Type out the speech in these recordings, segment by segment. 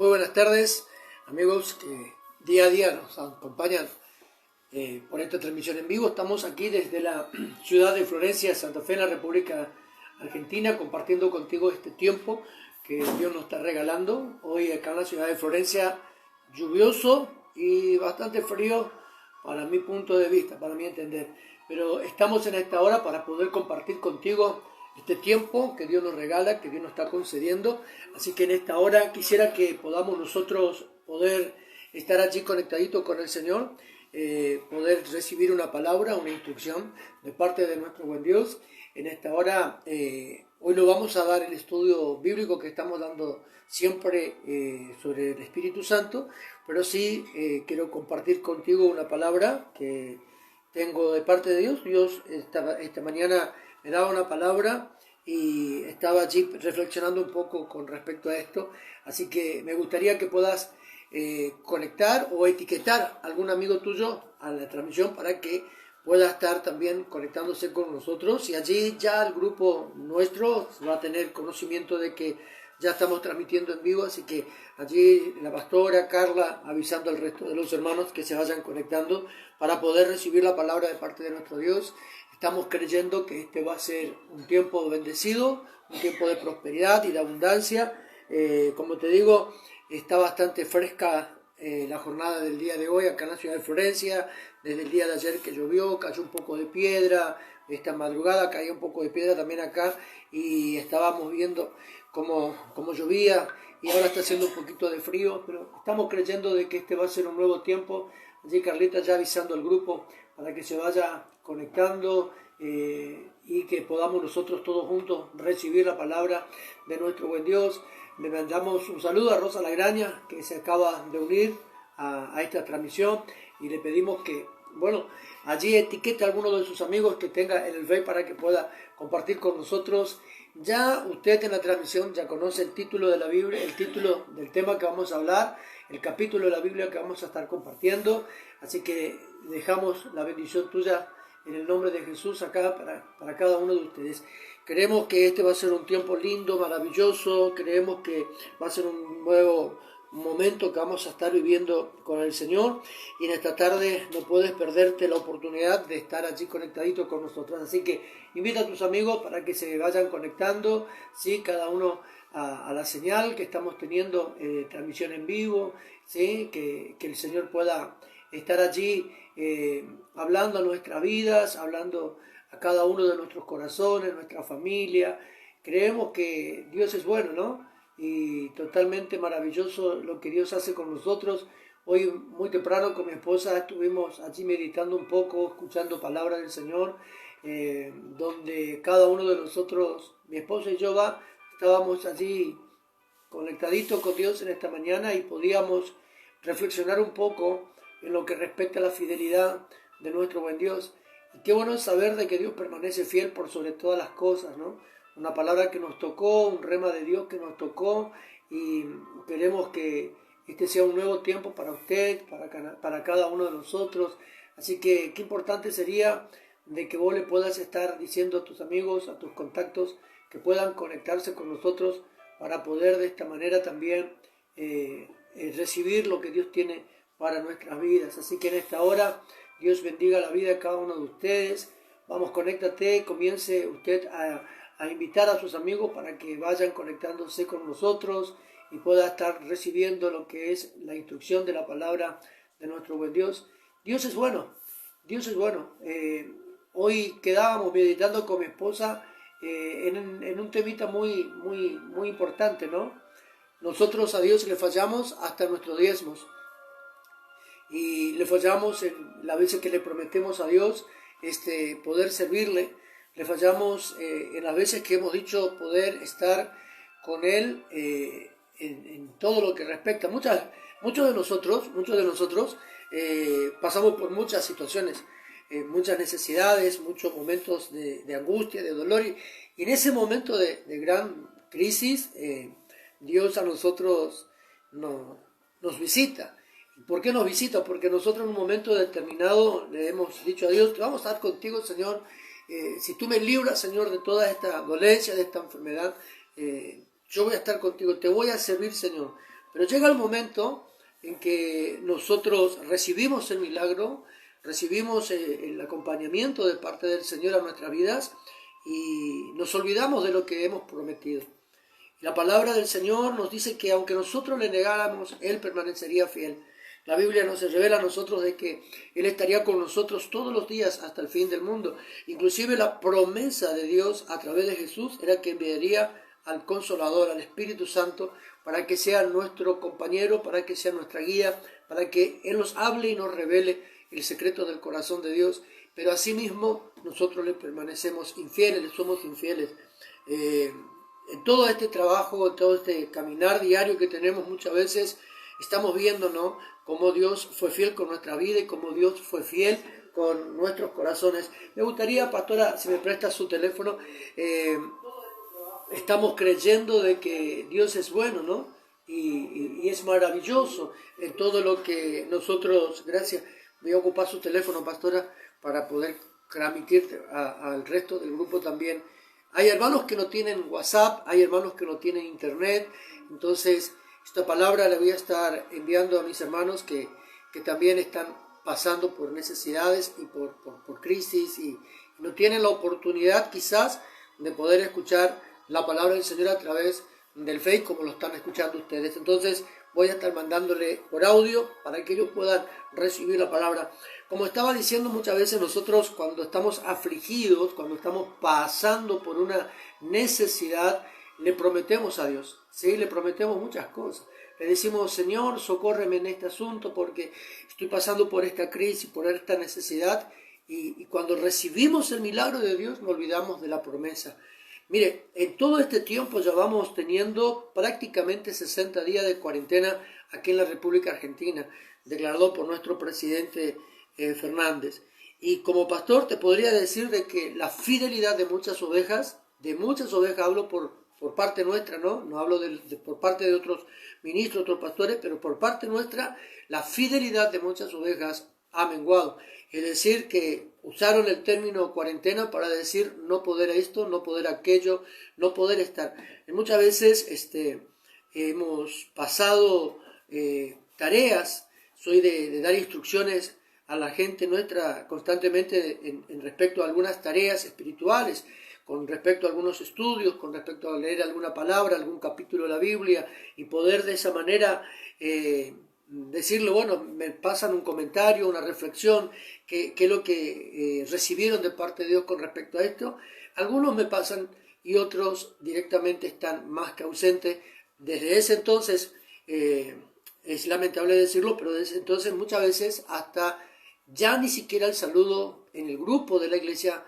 Muy buenas tardes, amigos que día a día nos acompañan por esta transmisión en vivo. Estamos aquí desde la ciudad de Florencia, Santa Fe, en la República Argentina, compartiendo contigo este tiempo que Dios nos está regalando. Hoy acá en la ciudad de Florencia, lluvioso y bastante frío para mi punto de vista, para mi entender. Pero estamos en esta hora para poder compartir contigo este tiempo que Dios nos regala, que Dios nos está concediendo. Así que en esta hora quisiera que podamos nosotros poder estar allí conectaditos con el Señor, poder recibir una palabra, una instrucción de parte de nuestro buen Dios. En esta hora, hoy no vamos a dar el estudio bíblico que estamos dando siempre sobre el Espíritu Santo, pero sí quiero compartir contigo una palabra que tengo de parte de Dios. Dios esta mañana me daba una palabra y estaba allí reflexionando un poco con respecto a esto, así que me gustaría que puedas conectar o etiquetar a algún amigo tuyo a la transmisión para que pueda estar también conectándose con nosotros, y allí ya el grupo nuestro va a tener conocimiento de que ya estamos transmitiendo en vivo, así que allí la pastora Carla avisando al resto de los hermanos que se vayan conectando para poder recibir la palabra de parte de nuestro Dios. Estamos creyendo que este va a ser un tiempo bendecido, un tiempo de prosperidad y de abundancia. Como te digo, está bastante fresca la jornada del día de hoy acá en la ciudad de Florencia. Desde el día de ayer que llovió, cayó un poco de piedra. Esta madrugada caía un poco de piedra también acá y estábamos viendo cómo llovía, y ahora está haciendo un poquito de frío, pero estamos creyendo de que este va a ser un nuevo tiempo. Allí Carlita ya avisando al grupo para que se vaya conectando y que podamos nosotros todos juntos recibir la palabra de nuestro buen Dios. Le mandamos un saludo a Rosa Lagraña, que se acaba de unir a esta transmisión, y le pedimos que, allí etiquete a alguno de sus amigos que tenga en el Face para que pueda compartir con nosotros. Ya usted en la transmisión ya conoce el título de la Biblia, el título del tema que vamos a hablar, el capítulo de la Biblia que vamos a estar compartiendo, así que dejamos la bendición tuya en el nombre de Jesús acá para cada uno de ustedes. Creemos que este va a ser un tiempo lindo, maravilloso. Creemos que va a ser un nuevo momento que vamos a estar viviendo con el Señor, y en esta tarde no puedes perderte la oportunidad de estar allí conectadito con nosotros. Así que invita a tus amigos para que se vayan conectando, ¿sí? Cada uno a la señal que estamos teniendo, transmisión en vivo, ¿sí? Que el Señor pueda estar allí hablando a nuestras vidas, hablando a cada uno de nuestros corazones, nuestra familia. Creemos que Dios es bueno, ¿no? Y totalmente maravilloso lo que Dios hace con nosotros. Hoy muy temprano con mi esposa estuvimos allí meditando un poco, escuchando palabras del Señor, donde cada uno de nosotros, mi esposa y yo, estábamos allí conectaditos con Dios en esta mañana y podíamos reflexionar un poco en lo que respecta a la fidelidad de nuestro buen Dios. Y qué bueno es saber de que Dios permanece fiel por sobre todas las cosas, ¿no? Una palabra que nos tocó, un rema de Dios que nos tocó, y queremos que este sea un nuevo tiempo para usted, para cada uno de nosotros. Así que qué importante sería de que vos le puedas estar diciendo a tus amigos, a tus contactos, que puedan conectarse con nosotros para poder de esta manera también recibir lo que Dios tiene para nuestras vidas. Así que en esta hora, Dios bendiga la vida de cada uno de ustedes. Vamos, conéctate, comience usted a invitar a sus amigos para que vayan conectándose con nosotros y pueda estar recibiendo lo que es la instrucción de la palabra de nuestro buen Dios. Dios es bueno, Dios es bueno. Hoy quedábamos meditando con mi esposa en un temita muy importante, ¿no? Nosotros a Dios le fallamos hasta nuestros diezmos, y le fallamos en las veces que le prometemos a Dios poder servirle. Le fallamos en las veces que hemos dicho poder estar con Él en todo lo que respecta. Muchos de nosotros pasamos por muchas situaciones, muchas necesidades, muchos momentos de angustia, de dolor, y en ese momento de gran crisis Dios a nosotros nos visita. ¿Por qué nos visita? Porque nosotros en un momento determinado le hemos dicho a Dios: vamos a estar contigo, Señor. Si tú me libras, Señor, de toda esta dolencia, de esta enfermedad, yo voy a estar contigo, te voy a servir, Señor. Pero llega el momento en que nosotros recibimos el milagro, recibimos el acompañamiento de parte del Señor a nuestras vidas y nos olvidamos de lo que hemos prometido. La palabra del Señor nos dice que aunque nosotros le negáramos, Él permanecería fiel. La Biblia nos revela a nosotros de que Él estaría con nosotros todos los días hasta el fin del mundo. Inclusive la promesa de Dios a través de Jesús era que enviaría al Consolador, al Espíritu Santo, para que sea nuestro compañero, para que sea nuestra guía, para que Él nos hable y nos revele el secreto del corazón de Dios. Pero asimismo nosotros le permanecemos infieles, le somos infieles. En todo este trabajo, en todo este caminar diario que tenemos muchas veces, estamos viendo, ¿no?, cómo Dios fue fiel con nuestra vida y cómo Dios fue fiel con nuestros corazones. Me gustaría, pastora, si me presta su teléfono, estamos creyendo de que Dios es bueno, ¿no? Y es maravilloso en todo lo que nosotros, gracias, voy a ocupar su teléfono, pastora, para poder transmitir al resto del grupo también. Hay hermanos que no tienen WhatsApp, hay hermanos que no tienen internet, entonces esta palabra la voy a estar enviando a mis hermanos que también están pasando por necesidades y por crisis y no tienen la oportunidad quizás de poder escuchar la palabra del Señor a través del Facebook como lo están escuchando ustedes. Entonces voy a estar mandándole por audio para que ellos puedan recibir la palabra. Como estaba diciendo, muchas veces nosotros cuando estamos afligidos, cuando estamos pasando por una necesidad, le prometemos a Dios, ¿sí? Le prometemos muchas cosas. Le decimos, Señor, socórreme en este asunto porque estoy pasando por esta crisis, por esta necesidad. Y cuando recibimos el milagro de Dios, nos olvidamos de la promesa. Mire, en todo este tiempo ya vamos teniendo prácticamente 60 días de cuarentena aquí en la República Argentina, declarado por nuestro presidente Fernández. Y como pastor te podría decir de que la fidelidad de muchas ovejas hablo por parte nuestra, no hablo por parte de otros ministros, otros pastores, pero por parte nuestra, la fidelidad de muchas ovejas ha menguado. Es decir, que usaron el término cuarentena para decir no poder esto, no poder aquello, no poder estar. Y muchas veces hemos pasado tareas, soy de dar instrucciones a la gente nuestra constantemente en respecto a algunas tareas espirituales, con respecto a algunos estudios, con respecto a leer alguna palabra, algún capítulo de la Biblia, y poder de esa manera decirle, bueno, me pasan un comentario, una reflexión, qué es lo que recibieron de parte de Dios con respecto a esto. Algunos me pasan y otros directamente están más que ausentes. Desde ese entonces, es lamentable decirlo, pero desde entonces muchas veces hasta ya ni siquiera el saludo en el grupo de la iglesia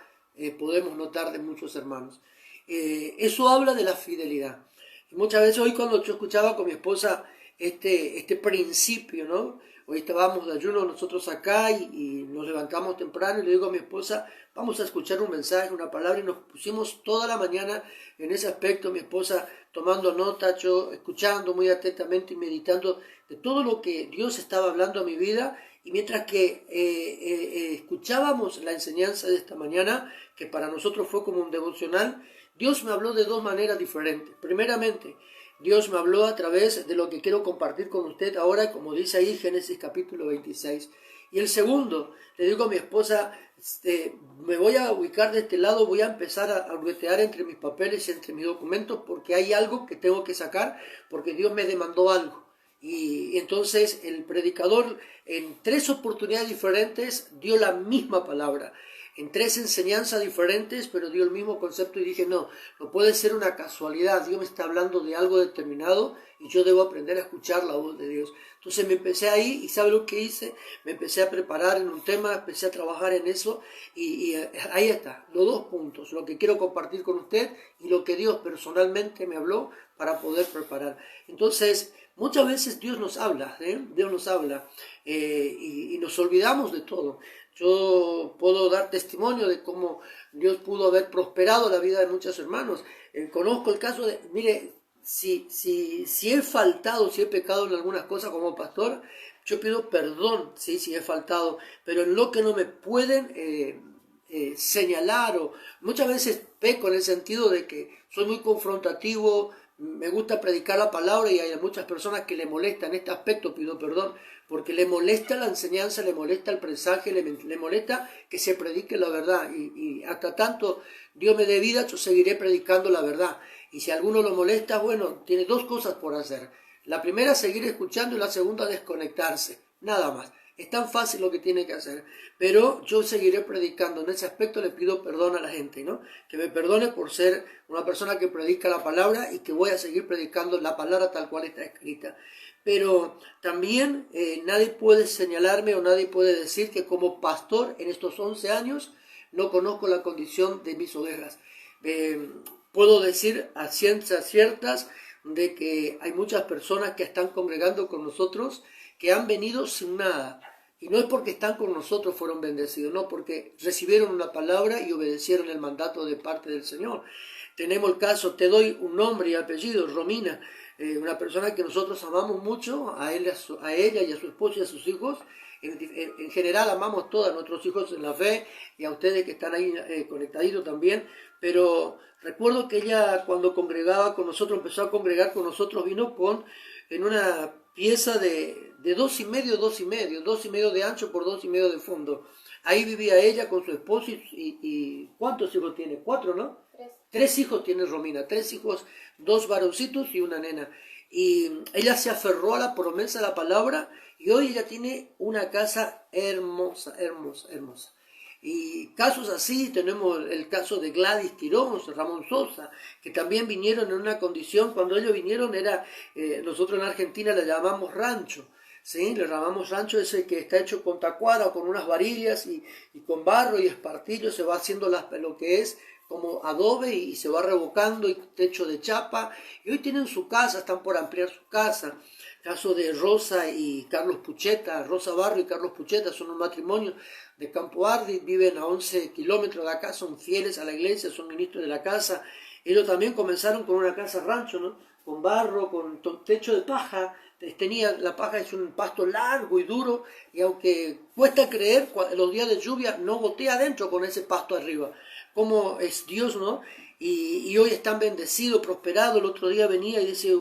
podemos notar de muchos hermanos. Eso habla de la fidelidad. Y muchas veces hoy cuando yo escuchaba con mi esposa este principio, ¿no? Hoy estábamos de ayuno nosotros acá y nos levantamos temprano y le digo a mi esposa, vamos a escuchar un mensaje, una palabra, y nos pusimos toda la mañana en ese aspecto, mi esposa tomando nota, yo escuchando muy atentamente y meditando de todo lo que Dios estaba hablando a mi vida. Y mientras que escuchábamos la enseñanza de esta mañana, que para nosotros fue como un devocional, Dios me habló de dos maneras diferentes. Primeramente, Dios me habló a través de lo que quiero compartir con usted ahora, como dice ahí Génesis capítulo 26. Y el segundo, le digo a mi esposa, me voy a ubicar de este lado, voy a empezar a ruetear entre mis papeles, entre mis documentos, porque hay algo que tengo que sacar, porque Dios me demandó algo. Y entonces el predicador en 3 oportunidades diferentes dio la misma palabra, en 3 enseñanzas diferentes, pero dio el mismo concepto y dije, no puede ser una casualidad, Dios me está hablando de algo determinado y yo debo aprender a escuchar la voz de Dios. Entonces me empecé ahí y ¿sabe lo que hice? Me empecé a preparar en un tema, empecé a trabajar en eso y ahí está, los 2 puntos, lo que quiero compartir con usted y lo que Dios personalmente me habló para poder preparar. Entonces, muchas veces Dios nos habla, Dios nos habla y nos olvidamos de todo. Yo puedo dar testimonio de cómo Dios pudo haber prosperado la vida de muchos hermanos. Conozco el caso de, mire, si he faltado, si he pecado en algunas cosas como pastor, yo pido perdón, ¿sí? Si he faltado, pero en lo que no me pueden señalar, o muchas veces peco en el sentido de que soy muy confrontativo, me gusta predicar la palabra y hay muchas personas que le molesta en este aspecto, pido perdón, porque le molesta la enseñanza, le molesta el mensaje, le molesta que se predique la verdad. Y hasta tanto Dios me dé vida, yo seguiré predicando la verdad. Y si a alguno lo molesta, bueno, tiene dos cosas por hacer. La primera, seguir escuchando, y la segunda, desconectarse. Nada más. Es tan fácil lo que tiene que hacer. Pero yo seguiré predicando. En ese aspecto le pido perdón a la gente, ¿no? Que me perdone por ser una persona que predica la palabra y que voy a seguir predicando la palabra tal cual está escrita. Pero también nadie puede señalarme o nadie puede decir que como pastor en estos 11 años no conozco la condición de mis ovejas. Puedo decir a ciencias ciertas de que hay muchas personas que están congregando con nosotros que han venido sin nada. Y no es porque están con nosotros fueron bendecidos, no, porque recibieron una palabra y obedecieron el mandato de parte del Señor. Tenemos el caso, te doy un nombre y apellido, Romina, una persona que nosotros amamos mucho, a ella y a su esposo y a sus hijos. En general amamos todos a nuestros hijos en la fe y a ustedes que están ahí conectaditos también, pero recuerdo que ella cuando congregaba con nosotros, empezó a congregar con nosotros, vino en una pieza de 2,5 de ancho por 2,5 de fondo. Ahí vivía ella con su esposo y ¿cuántos hijos tiene? 4, ¿no? 3 hijos tiene Romina, 3 hijos, 2 varoncitos y una nena. Y ella se aferró a la promesa de la palabra y hoy ella tiene una casa hermosa, hermosa, hermosa. Y casos así, tenemos el caso de Gladys Tirón, Ramón Sosa, que también vinieron en una condición, cuando ellos vinieron nosotros en Argentina le llamamos rancho, ¿sí? Le llamamos rancho ese que está hecho con tacuara o con unas varillas y con barro y espartillo se va haciendo lo que es como adobe y se va revocando y techo de chapa. Y hoy tienen su casa, están por ampliar su casa. Caso de Rosa y Carlos Pucheta, Rosa Barro y Carlos Pucheta son un matrimonio de Campo Ardi, viven a 11 kilómetros de acá, son fieles a la iglesia, son ministros de la casa. Ellos también comenzaron con una casa rancho, ¿no? Con barro, con techo de paja. La paja es un pasto largo y duro y aunque cuesta creer, los días de lluvia no gotea adentro con ese pasto arriba. Cómo es Dios, ¿no? Y hoy están bendecidos, prosperados. El otro día venía y decía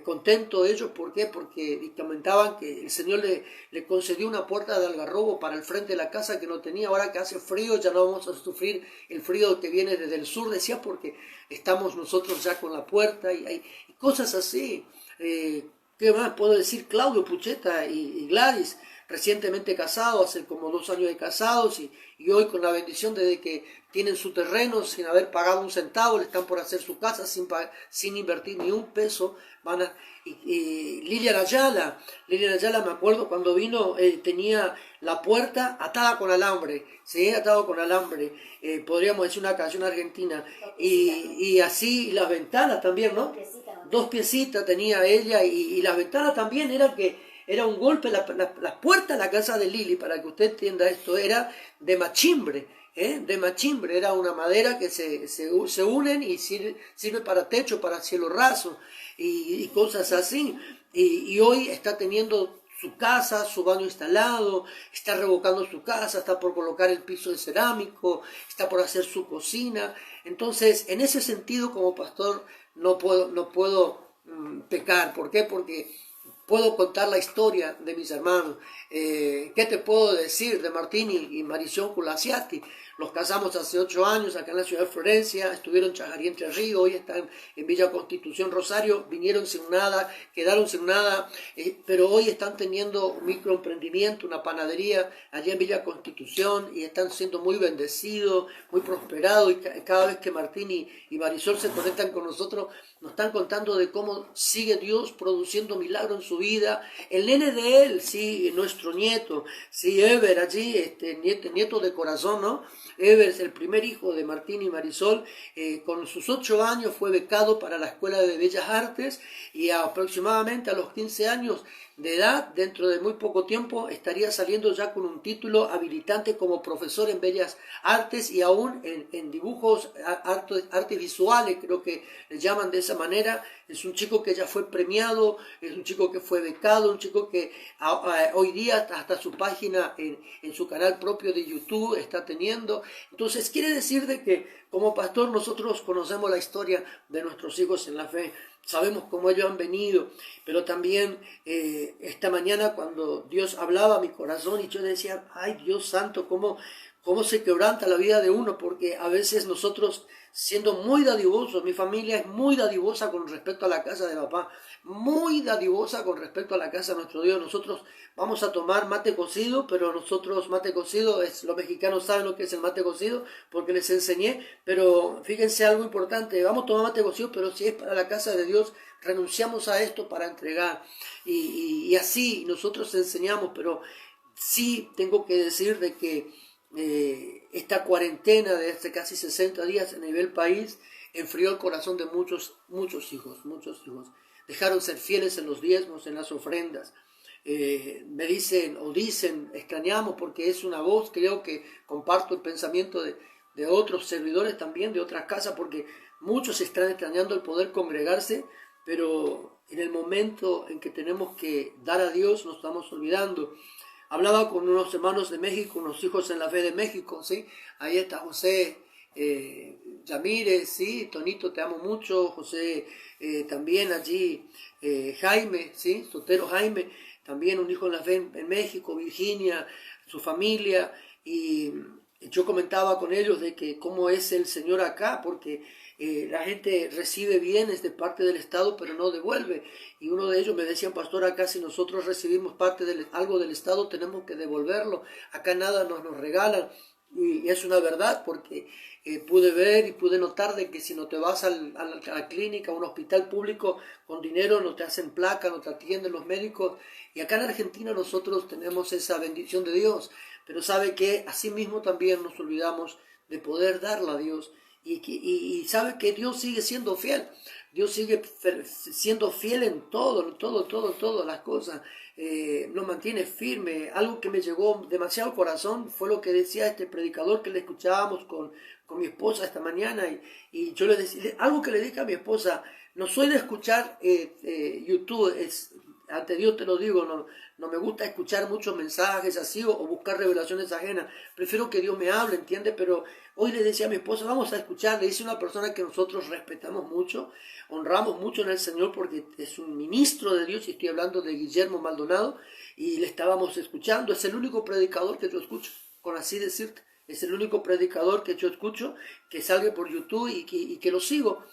contento ellos, ¿por qué? Porque comentaban que el Señor le concedió una puerta de algarrobo para el frente de la casa que no tenía. Ahora que hace frío ya no vamos a sufrir el frío que viene desde el sur, decía, porque estamos nosotros ya con la puerta y hay cosas así. ¿Qué más puedo decir? Claudio Pucheta y Gladys, recientemente casados, hace como 2 años de casados y hoy con la bendición de que tienen su terreno sin haber pagado un centavo, le están por hacer su casa sin invertir ni un peso. Y Lilian Ayala, me acuerdo cuando vino, tenía la puerta atada con alambre, ¿sí? Atado con alambre, podríamos decir una canción argentina, y así las ventanas también, ¿no? 2 piecitas tenía ella y las ventanas también era un golpe, las puertas de la casa de Lili, para que usted entienda esto, era de machimbre, era una madera que se unen y sirve para techo, para cielo raso y cosas así. Y hoy está teniendo su casa, su baño instalado, está revocando su casa, está por colocar el piso de cerámico, está por hacer su cocina. Entonces, en ese sentido, como pastor, no puedo pecar. ¿Por qué? Porque puedo contar la historia de mis hermanos. ¿Qué te puedo decir de Martín y Marisol Culasiati? Los casamos hace 8 años acá en la ciudad de Florencia, estuvieron en Chajarí, Entre Ríos, hoy están en Villa Constitución, Rosario, vinieron sin nada, quedaron sin nada, pero hoy están teniendo un microemprendimiento, una panadería allá en Villa Constitución y están siendo muy bendecidos, muy prosperados y cada vez que Martín y Marisol se conectan con nosotros, nos están contando de cómo sigue Dios produciendo milagros en su vida. El nene de él, sí, nuestro nieto, sí, Ever allí, nieto de corazón, ¿no? Ever es el primer hijo de Martín y Marisol, con sus 8 años fue becado para la Escuela de Bellas Artes y aproximadamente a los 15 años de edad, dentro de muy poco tiempo, estaría saliendo ya con un título habilitante como profesor en Bellas Artes y aún en dibujos, artes visuales, creo que le llaman de esa manera. Es un chico que ya fue premiado, es un chico que fue becado, un chico que hoy día hasta su página en su canal propio de YouTube está teniendo. pastor. Entonces quiere decir de que como pastor nosotros conocemos la historia de nuestros hijos en la fe, sabemos cómo ellos han venido, pero también esta mañana cuando Dios hablaba a mi corazón y yo decía, ay Dios santo, cómo se quebranta la vida de uno, porque a veces nosotros, siendo muy dadivosos, mi familia es muy dadivosa con respecto a la casa de papá, muy dadivosa con respecto a la casa de nuestro Dios. Nosotros vamos a tomar mate cocido, pero nosotros mate cocido, los mexicanos saben lo que es el mate cocido, porque les enseñé, pero fíjense algo importante, vamos a tomar mate cocido, pero si es para la casa de Dios, renunciamos a esto para entregar, y así nosotros enseñamos, pero sí tengo que decir de que esta cuarentena de hace casi 60 días a nivel país enfrió el corazón de muchos hijos. Dejaron ser fieles en los diezmos, en las ofrendas. Me dicen, extrañamos, porque es una voz, creo que comparto el pensamiento de otros servidores también, de otras casas, porque muchos están extrañando el poder congregarse, pero en el momento en que tenemos que dar a Dios nos estamos olvidando. Hablaba con unos hermanos de México, unos hijos en la fe de México, ¿sí? Ahí está José Yamírez, ¿sí? Tonito, te amo mucho. José, también allí Jaime, ¿sí? Sotero Jaime, también un hijo en la fe en México, Virginia, su familia. Y yo comentaba con ellos de que cómo es el Señor acá, porque la gente recibe bienes de parte del Estado, pero no devuelve. Y uno de ellos me decía, pastor, acá si nosotros recibimos algo del Estado, tenemos que devolverlo. Acá nada nos regalan. Y es una verdad, porque pude ver y pude notar de que si no te vas a la clínica, a un hospital público con dinero, no te hacen placa, no te atienden los médicos. Y acá en Argentina nosotros tenemos esa bendición de Dios. Pero sabe que asimismo también nos olvidamos de poder darla a Dios. Y sabe que Dios sigue siendo fiel. Dios sigue siendo fiel en todas las cosas. Nos mantiene firme. Algo que me llegó demasiado al corazón fue lo que decía este predicador que le escuchábamos con mi esposa esta mañana. Y yo le decía, algo que le dije a mi esposa, no soy de escuchar YouTube, ante Dios te lo digo, no me gusta escuchar muchos mensajes así o buscar revelaciones ajenas. Prefiero que Dios me hable, ¿entiende? Pero hoy le decía a mi esposa, vamos a escuchar. Le dice una persona que nosotros respetamos mucho, honramos mucho en el Señor porque es un ministro de Dios, y estoy hablando de Guillermo Maldonado, y le estábamos escuchando. Es el único predicador que yo escucho, con así decirte. Es el único predicador que yo escucho, que salga por YouTube y que lo sigo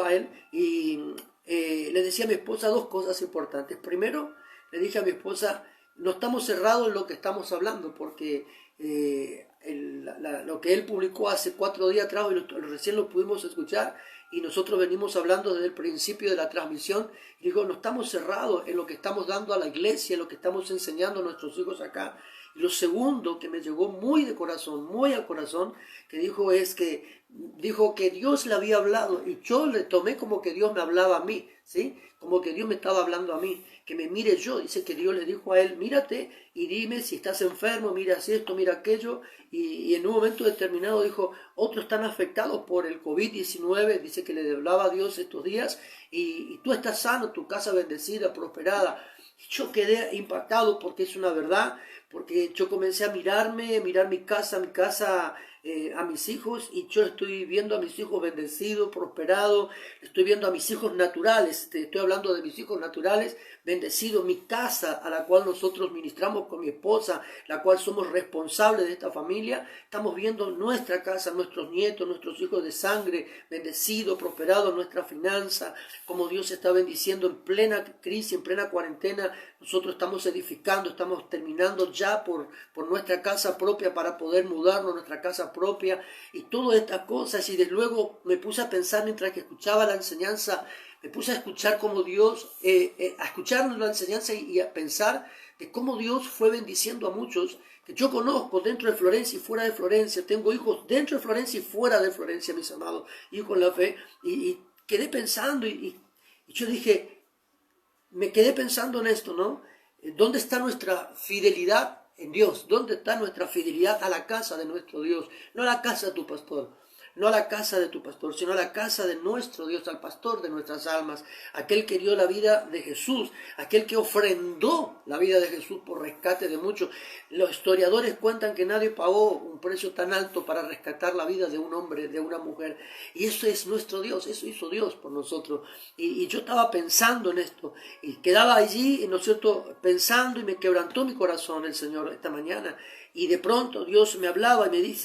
a él. Y le decía a mi esposa dos cosas importantes. Primero, le dije a mi esposa, no estamos cerrados en lo que estamos hablando, porque lo que él publicó hace 4 días atrás, recién lo pudimos escuchar, y nosotros venimos hablando desde el principio de la transmisión. Y digo, no estamos cerrados en lo que estamos dando a la iglesia, en lo que estamos enseñando a nuestros hijos acá. Y lo segundo que me llegó muy al corazón, que dijo que Dios le había hablado, y yo le tomé como que Dios me hablaba a mí, ¿sí? Como que Dios me estaba hablando a mí, que me mire yo. Dice que Dios le dijo a él, mírate y dime si estás enfermo, mira esto, mira aquello. Y en un momento determinado dijo, otros están afectados por el COVID-19, dice que le hablaba a Dios estos días, y tú estás sano, tu casa bendecida, prosperada. Yo quedé impactado, porque es una verdad, porque yo comencé a mirar mi casa, a mis hijos, y yo estoy viendo a mis hijos bendecidos, prosperados, estoy viendo a mis hijos naturales, estoy hablando de mis hijos naturales, bendecidos, mi casa a la cual nosotros ministramos con mi esposa, la cual somos responsables de esta familia. Estamos viendo nuestra casa, nuestros nietos, nuestros hijos de sangre, bendecidos, prosperados, nuestra finanza, como Dios está bendiciendo en plena crisis, en plena cuarentena. Nosotros estamos edificando, estamos terminando ya por nuestra casa propia, para poder mudarnos a nuestra casa propia, y todas estas cosas. Y desde luego me puse a pensar mientras que escuchaba la enseñanza, me puse a escuchar cómo Dios, a escuchar la enseñanza y a pensar de cómo Dios fue bendiciendo a muchos que yo conozco dentro de Florencia y fuera de Florencia. Tengo hijos dentro de Florencia y fuera de Florencia, mis amados, hijos en la fe. Y quedé pensando y yo dije, me quedé pensando en esto, ¿no? ¿Dónde está nuestra fidelidad en Dios? ¿Dónde está nuestra fidelidad a la casa de nuestro Dios? No a la casa de tu pastor, no a la casa de tu pastor, sino a la casa de nuestro Dios, al pastor de nuestras almas, aquel que dio la vida de Jesús, aquel que ofrendó la vida de Jesús por rescate de muchos. Los historiadores cuentan que nadie pagó un precio tan alto para rescatar la vida de un hombre, de una mujer, y eso es nuestro Dios, eso hizo Dios por nosotros. Y yo estaba pensando en esto, y quedaba allí, ¿no es cierto?, pensando, y me quebrantó mi corazón el Señor esta mañana. Y de pronto Dios me hablaba y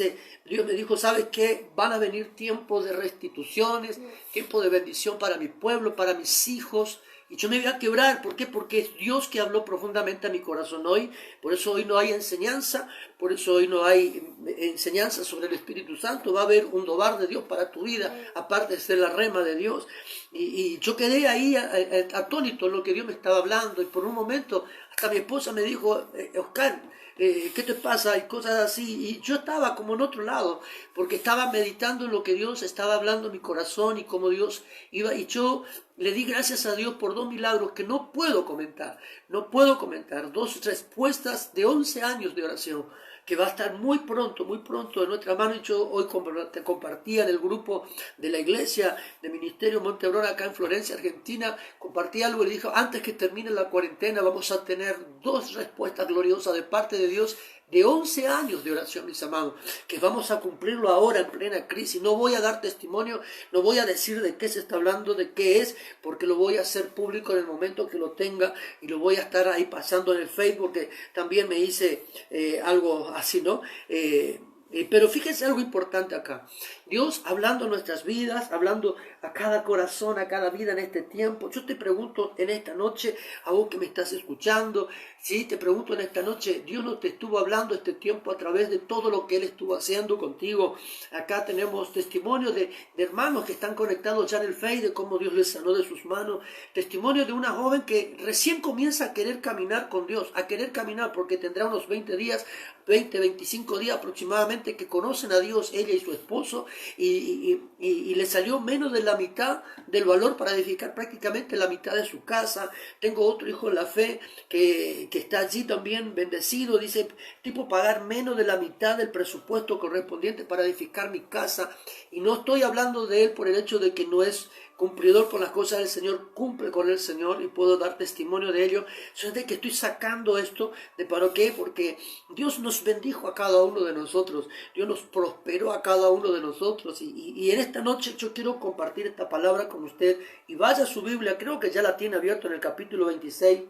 Dios me dijo, ¿sabes qué? Van a venir tiempos de restituciones, tiempos de bendición para mi pueblo, para mis hijos. Y yo me voy a quebrar. ¿Por qué? Porque es Dios que habló profundamente a mi corazón hoy. Por eso hoy no hay enseñanza. Por eso hoy no hay enseñanza sobre el Espíritu Santo. Va a haber un dobar de Dios para tu vida, aparte de ser la rema de Dios. Y yo quedé ahí atónito en lo que Dios me estaba hablando. Y por un momento hasta mi esposa me dijo, Oscar, ¿qué te pasa? Y cosas así. Y yo estaba como en otro lado, porque estaba meditando en lo que Dios estaba hablando en mi corazón y cómo Dios iba. Y yo le di gracias a Dios por 2 milagros que no puedo comentar. 2 respuestas de 11 años de oración, que va a estar muy pronto en nuestra mano. Y yo hoy te compartía en el grupo de la iglesia de Ministerio Monte Aurora acá en Florencia, Argentina, compartí algo y le dije, antes que termine la cuarentena vamos a tener 2 respuestas gloriosas de parte de Dios de 11 años de oración, mis amados, que vamos a cumplirlo ahora en plena crisis. No voy a dar testimonio, no voy a decir de qué se está hablando, de qué es, porque lo voy a hacer público en el momento que lo tenga, y lo voy a estar ahí pasando en el Facebook, que también me hice algo así, ¿no? Pero fíjense algo importante acá. Dios hablando a nuestras vidas, hablando a cada corazón, a cada vida en este tiempo. Yo te pregunto en esta noche, a vos que me estás escuchando, ¿sí? Te pregunto en esta noche, Dios no te estuvo hablando este tiempo a través de todo lo que Él estuvo haciendo contigo. Acá tenemos testimonios de hermanos que están conectados ya en el Face, de cómo Dios les sanó de sus manos. Testimonio de una joven que recién comienza a querer caminar con Dios, a querer caminar, porque tendrá unos 25 días aproximadamente que conocen a Dios, ella y su esposo, y le salió menos de la mitad del valor para edificar prácticamente la mitad de su casa. Tengo otro hijo en la fe que está allí también bendecido, dice, tipo pagar menos de la mitad del presupuesto correspondiente para edificar mi casa. Y no estoy hablando de él por el hecho de que no es cumplidor con las cosas del Señor, cumple con el Señor y puedo dar testimonio de ello. Eso es de que estoy sacando esto, ¿de para qué? Porque Dios nos bendijo a cada uno de nosotros, Dios nos prosperó a cada uno de nosotros, y en esta noche yo quiero compartir esta palabra con usted. Y vaya a su Biblia, creo que ya la tiene abierto en el capítulo 26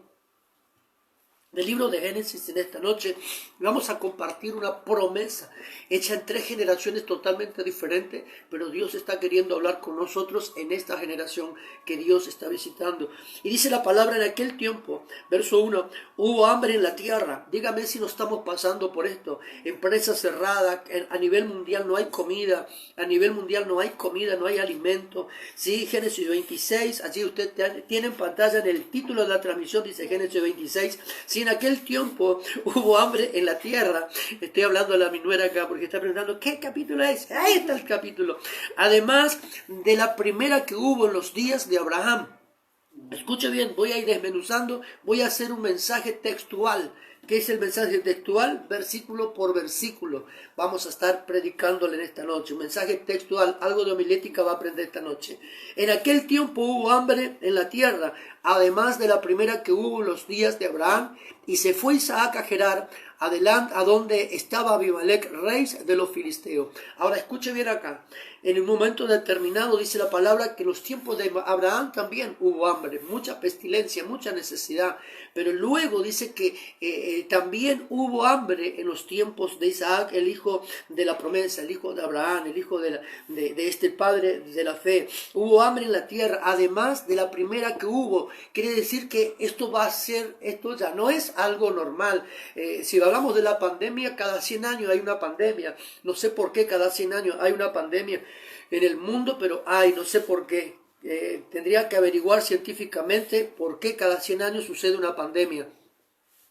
del libro de Génesis. En esta noche vamos a compartir una promesa hecha en 3 generaciones totalmente diferentes, pero Dios está queriendo hablar con nosotros en esta generación que Dios está visitando. Y dice la palabra: en aquel tiempo, verso 1, hubo hambre en la tierra. Dígame si no estamos pasando por esto. Empresas cerradas, a nivel mundial no hay comida, no hay alimento. Sí, Génesis 26, allí usted tiene en pantalla en el título de la transmisión, dice Génesis 26, si en aquel tiempo hubo hambre en la tierra. Estoy hablando de la minuera acá porque está preguntando ¿qué capítulo es? Ahí está el capítulo. Además de la primera que hubo en los días de Abraham. Escuche bien, voy a ir desmenuzando, voy a hacer un mensaje textual. ¿Qué es el mensaje textual? Versículo por versículo. Vamos a estar predicándole en esta noche. Un mensaje textual, algo de homilética va a aprender esta noche. En aquel tiempo hubo hambre en la tierra, además de la primera que hubo en los días de Abraham, y se fue Isaac a Gerar, adelante a donde estaba Abimelech, rey de los filisteos. Ahora escuche bien acá. En un momento determinado dice la palabra que en los tiempos de Abraham también hubo hambre, mucha pestilencia, mucha necesidad. Pero luego dice que también hubo hambre en los tiempos de Isaac, el hijo de la promesa, el hijo de Abraham, el hijo de este padre de la fe. Hubo hambre en la tierra, además de la primera que hubo. Quiere decir que esto ya no es algo normal. Si hablamos de la pandemia, cada 100 años hay una pandemia. No sé por qué cada 100 años hay una pandemia en el mundo, pero no sé por qué. Tendría que averiguar científicamente por qué cada 100 años sucede una pandemia.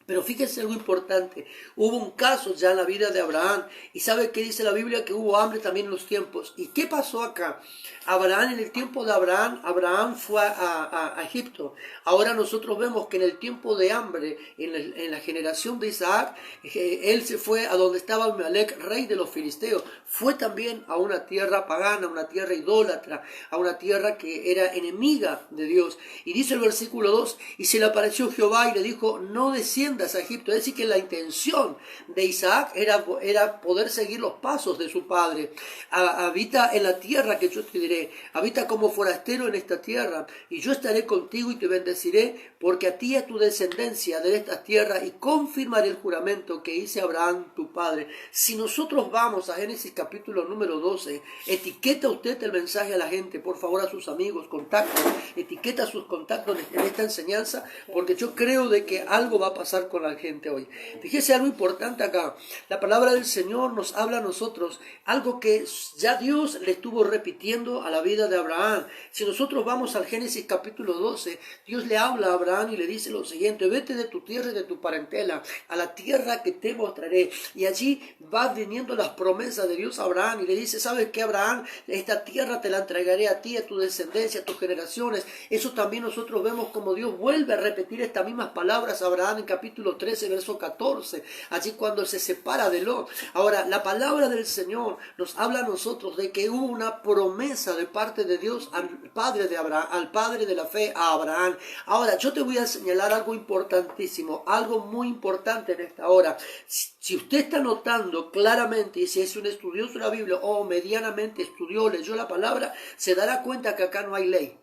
Pero fíjense algo importante, hubo un caso ya en la vida de Abraham, y sabe que dice la Biblia que hubo hambre también en los tiempos. ¿Y qué pasó acá? Abraham, en el tiempo de Abraham fue a Egipto. Ahora nosotros vemos que en el tiempo de hambre, en la generación de Isaac, él se fue a donde estaba Abimelech, rey de los filisteos. Fue también a una tierra pagana, a una tierra idólatra, a una tierra que era enemiga de Dios. Y dice el versículo 2, y se le apareció Jehová y le dijo, no desciendas a Egipto. Es decir, que la intención de Isaac era poder seguir los pasos de su padre. Habita en la tierra que yo te diré, habita como forastero en esta tierra, y yo estaré contigo y te bendeciré, porque a ti y a tu descendencia de esta tierra, y confirmaré el juramento que hice a Abraham tu padre. Si nosotros vamos a Génesis capítulo número 12, etiqueta usted el mensaje a la gente, por favor, a sus amigos, contactos, etiqueta sus contactos en esta enseñanza, porque yo creo de que algo va a pasar con la gente hoy. Fíjese algo importante acá, la palabra del Señor nos habla a nosotros, algo que ya Dios le estuvo repitiendo a la vida de Abraham. Si nosotros vamos al Génesis capítulo 12, Dios le habla a Abraham y le dice lo siguiente, vete de tu tierra y de tu parentela a la tierra que te mostraré. Y allí va viniendo las promesas de Dios a Abraham y le dice, ¿sabes qué, Abraham? Esta tierra te la entregaré a ti, a tu descendencia, a tus generaciones. Eso también nosotros vemos como Dios vuelve a repetir estas mismas palabras a Abraham en capítulo 13, verso 14, allí cuando se separa de Lot. Ahora, la palabra del Señor nos habla a nosotros de que hubo una promesa de parte de Dios al padre de Abraham, al padre de la fe, a Abraham. Ahora, yo te voy a señalar algo importantísimo, algo muy importante en esta hora. Si usted está notando claramente, y si es un estudioso de la Biblia o medianamente estudió, leyó la palabra, se dará cuenta que acá no hay ley.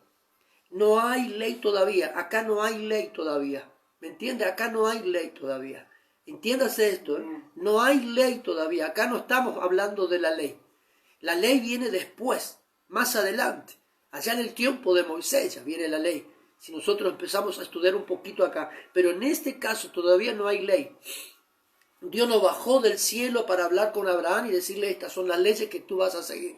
No hay ley todavía, acá no hay ley todavía. ¿Me entiende? Acá no hay ley todavía. Entiéndase esto, ¿eh? No hay ley todavía, acá no estamos hablando de la ley. La ley viene después, más adelante. Allá en el tiempo de Moisés ya viene la ley. Si nosotros empezamos a estudiar un poquito acá. Pero en este caso todavía no hay ley. Dios no bajó del cielo para hablar con Abraham y decirle estas son las leyes que tú vas a seguir.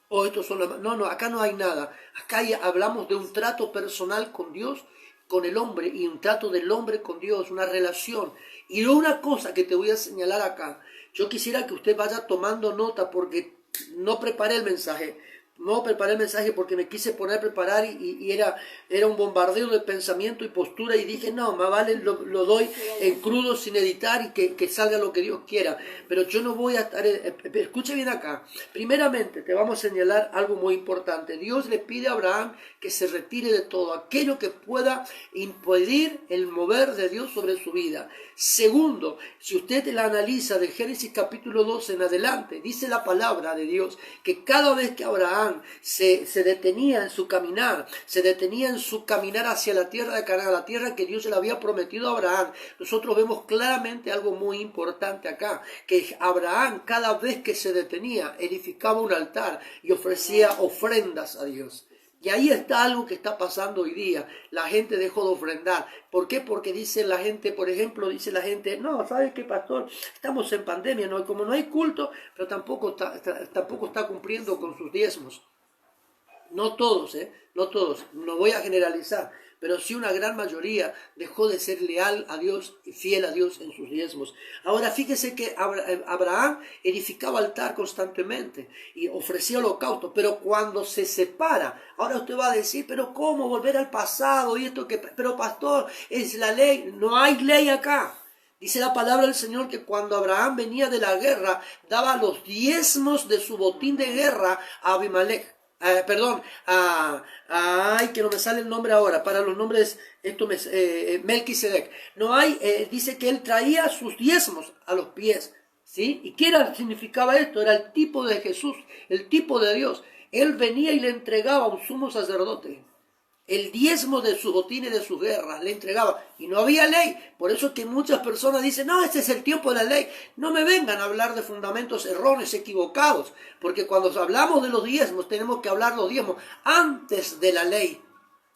O estos son las... No, acá no hay nada. Acá hablamos de un trato personal con Dios, con el hombre, y un trato del hombre con Dios, una relación. Y una cosa que te voy a señalar acá. Yo quisiera que usted vaya tomando nota porque no preparé el mensaje. No preparé el mensaje porque me quise poner a preparar y era un bombardeo de pensamiento y postura y dije, no, más vale lo doy en crudo sin editar y que salga lo que Dios quiera. Pero yo no voy a estar... Escuche bien acá. Primeramente te vamos a señalar algo muy importante. Dios le pide a Abraham que se retire de todo aquello que pueda impedir el mover de Dios sobre su vida. Segundo, si usted la analiza de Génesis capítulo 12 en adelante, dice la palabra de Dios que cada vez que Abraham se detenía en su caminar, hacia la tierra de Canaán, la tierra que Dios le había prometido a Abraham, nosotros vemos claramente algo muy importante acá, que Abraham cada vez que se detenía edificaba un altar y ofrecía ofrendas a Dios. Y ahí está algo que está pasando hoy día. La gente dejó de ofrendar. ¿Por qué? Porque dice la gente, por ejemplo, no, ¿sabes qué, pastor? Estamos en pandemia, ¿no? Como no hay culto, pero tampoco está cumpliendo con sus diezmos. No todos, no todos, no voy a generalizar, pero sí una gran mayoría dejó de ser leal a Dios y fiel a Dios en sus diezmos. Ahora fíjese que Abraham edificaba altar constantemente y ofrecía holocausto, pero cuando se separa, ahora usted va a decir, pero ¿cómo volver al pasado? Y esto pero pastor, es la ley, no hay ley acá. Dice la palabra del Señor que cuando Abraham venía de la guerra, daba los diezmos de su botín de guerra a Abimelech. Que no me sale el nombre ahora, para los nombres, Melquisedec. No hay, dice que él traía sus diezmos a los pies, ¿sí? ¿Y qué significaba esto? Era el tipo de Jesús, el tipo de Dios. Él venía y le entregaba a un sumo sacerdote el diezmo de sus botines, de sus guerras, le entregaba. Y no había ley. Por eso es que muchas personas dicen, no, este es el tiempo de la ley. No me vengan a hablar de fundamentos erróneos, equivocados. Porque cuando hablamos de los diezmos, tenemos que hablar de los diezmos antes de la ley.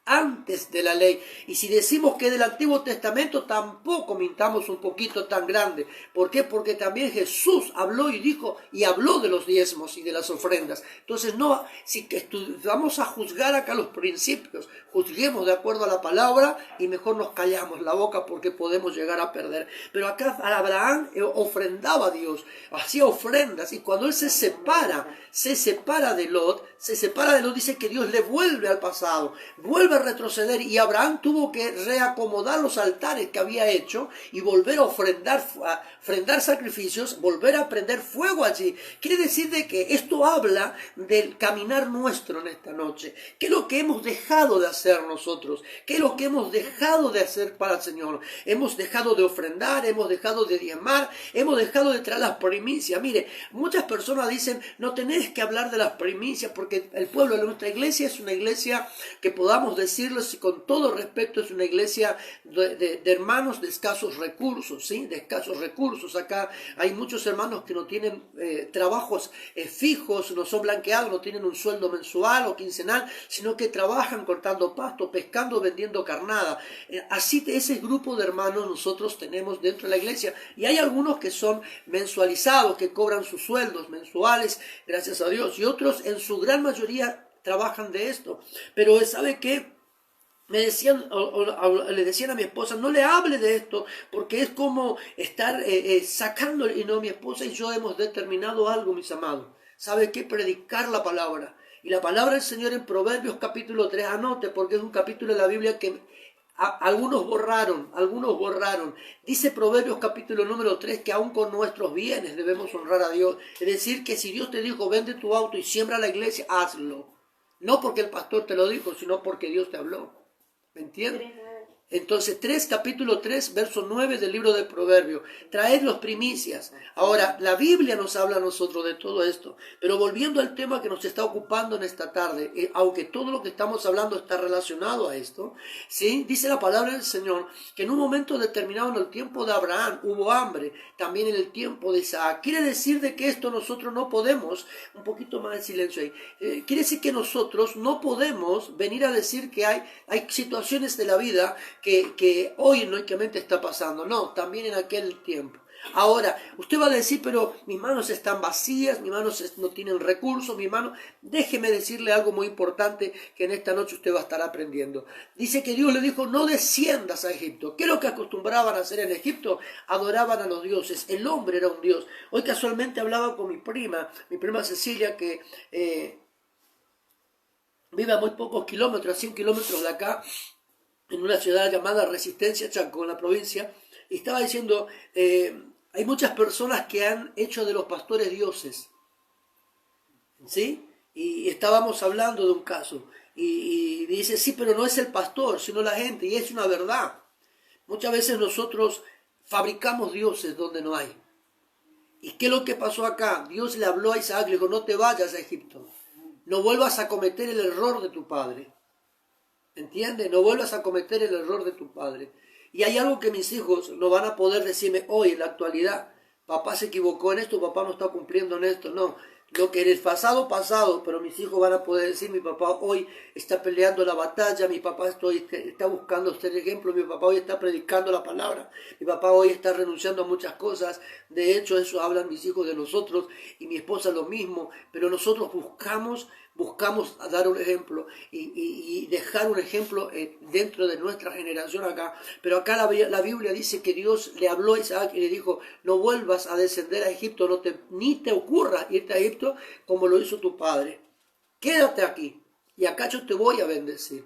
Antes de la ley. Y si decimos que del Antiguo Testamento, tampoco mintamos un poquito tan grande. ¿Por qué? Porque también Jesús habló y dijo, y habló de los diezmos y de las ofrendas. Entonces, no, si vamos a juzgar acá los principios, juzguemos de acuerdo a la palabra y mejor nos callamos la boca porque podemos llegar a perder. Pero acá Abraham ofrendaba a Dios, hacía ofrendas, y cuando él se separa de Lot, dice que Dios le vuelve al pasado, vuelve a retroceder, y Abraham tuvo que reacomodar los altares que había hecho y volver a ofrendar sacrificios, volver a prender fuego allí. Quiere decir de que esto habla del caminar nuestro en esta noche. ¿Qué es lo que hemos dejado de hacer nosotros? ¿Qué es lo que hemos dejado de hacer para el Señor? Hemos dejado de ofrendar, hemos dejado de diezmar, hemos dejado de traer las primicias. Mire, muchas personas dicen, no tenés que hablar de las primicias porque el pueblo de nuestra iglesia es una iglesia que podamos decirles con todo respeto, es una iglesia de hermanos de escasos recursos, ¿sí? De escasos recursos. Acá hay muchos hermanos que no tienen trabajos fijos, no son blanqueados, no tienen un sueldo mensual o quincenal, sino que trabajan cortando pasto, pescando, vendiendo carnada. Así ese grupo de hermanos nosotros tenemos dentro de la iglesia, y hay algunos que son mensualizados, que cobran sus sueldos mensuales, gracias a Dios, y otros en su gran mayoría trabajan de esto. Pero ¿sabe qué? Me decían, le decían a mi esposa, no le hable de esto, porque es como estar sacando, y no, mi esposa y yo hemos determinado algo, mis amados. ¿Sabe qué? Predicar la palabra. Y la palabra del Señor en Proverbios capítulo 3, anote, porque es un capítulo de la Biblia que algunos borraron. Dice Proverbios capítulo número 3 que aún con nuestros bienes debemos honrar a Dios. Es decir, que si Dios te dijo, vende tu auto y siembra la iglesia, hazlo. No porque el pastor te lo dijo, sino porque Dios te habló. ¿Me entiendes? Entonces, capítulo 3, verso 9 del libro de Proverbios. Traed los primicias. Ahora, la Biblia nos habla a nosotros de todo esto. Pero volviendo al tema que nos está ocupando en esta tarde, aunque todo lo que estamos hablando está relacionado a esto, ¿sí? Dice la palabra del Señor que en un momento determinado en el tiempo de Abraham hubo hambre, también en el tiempo de Isaac. Quiere decir de que esto nosotros no podemos, un poquito más de silencio ahí, quiere decir que nosotros no podemos venir a decir que hay situaciones de la vida que hoy únicamente está pasando. No, también en aquel tiempo. Ahora, usted va a decir, pero mis manos están vacías, mis manos no tienen recursos, mis manos... Déjeme decirle algo muy importante que en esta noche usted va a estar aprendiendo. Dice que Dios le dijo, no desciendas a Egipto. ¿Qué es lo que acostumbraban a hacer en Egipto? Adoraban a los dioses. El hombre era un dios. Hoy casualmente hablaba con mi prima Cecilia, que vive a muy pocos kilómetros, a 100 kilómetros de acá, en una ciudad llamada Resistencia, Chaco, en la provincia, y estaba diciendo, hay muchas personas que han hecho de los pastores dioses, ¿sí? Y estábamos hablando de un caso, y dice, sí, pero no es el pastor, sino la gente, y es una verdad. Muchas veces nosotros fabricamos dioses donde no hay. ¿Y qué es lo que pasó acá? Dios le habló a Isaac, le dijo, no te vayas a Egipto, no vuelvas a cometer el error de tu padre. ¿Entiendes? No vuelvas a cometer el error de tu padre. Y hay algo que mis hijos no van a poder decirme hoy, en la actualidad. Papá se equivocó en esto, papá no está cumpliendo en esto. No, lo que en el pasado, pero mis hijos van a poder decir, mi papá hoy está peleando la batalla, mi papá está buscando ser ejemplo, mi papá hoy está predicando la palabra, mi papá hoy está renunciando a muchas cosas. De hecho, eso hablan mis hijos de nosotros y mi esposa lo mismo, pero nosotros buscamos dar un ejemplo y dejar un ejemplo dentro de nuestra generación acá. Pero acá la Biblia dice que Dios le habló a Isaac y le dijo, no vuelvas a descender a Egipto, ni te ocurra irte a Egipto como lo hizo tu padre. Quédate aquí y acá yo te voy a bendecir.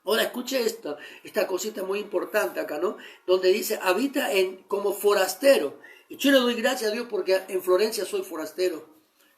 Ahora escuche esta cosita muy importante acá, ¿no? Donde dice, habita como forastero. Y yo le doy gracias a Dios porque en Florencia soy forastero.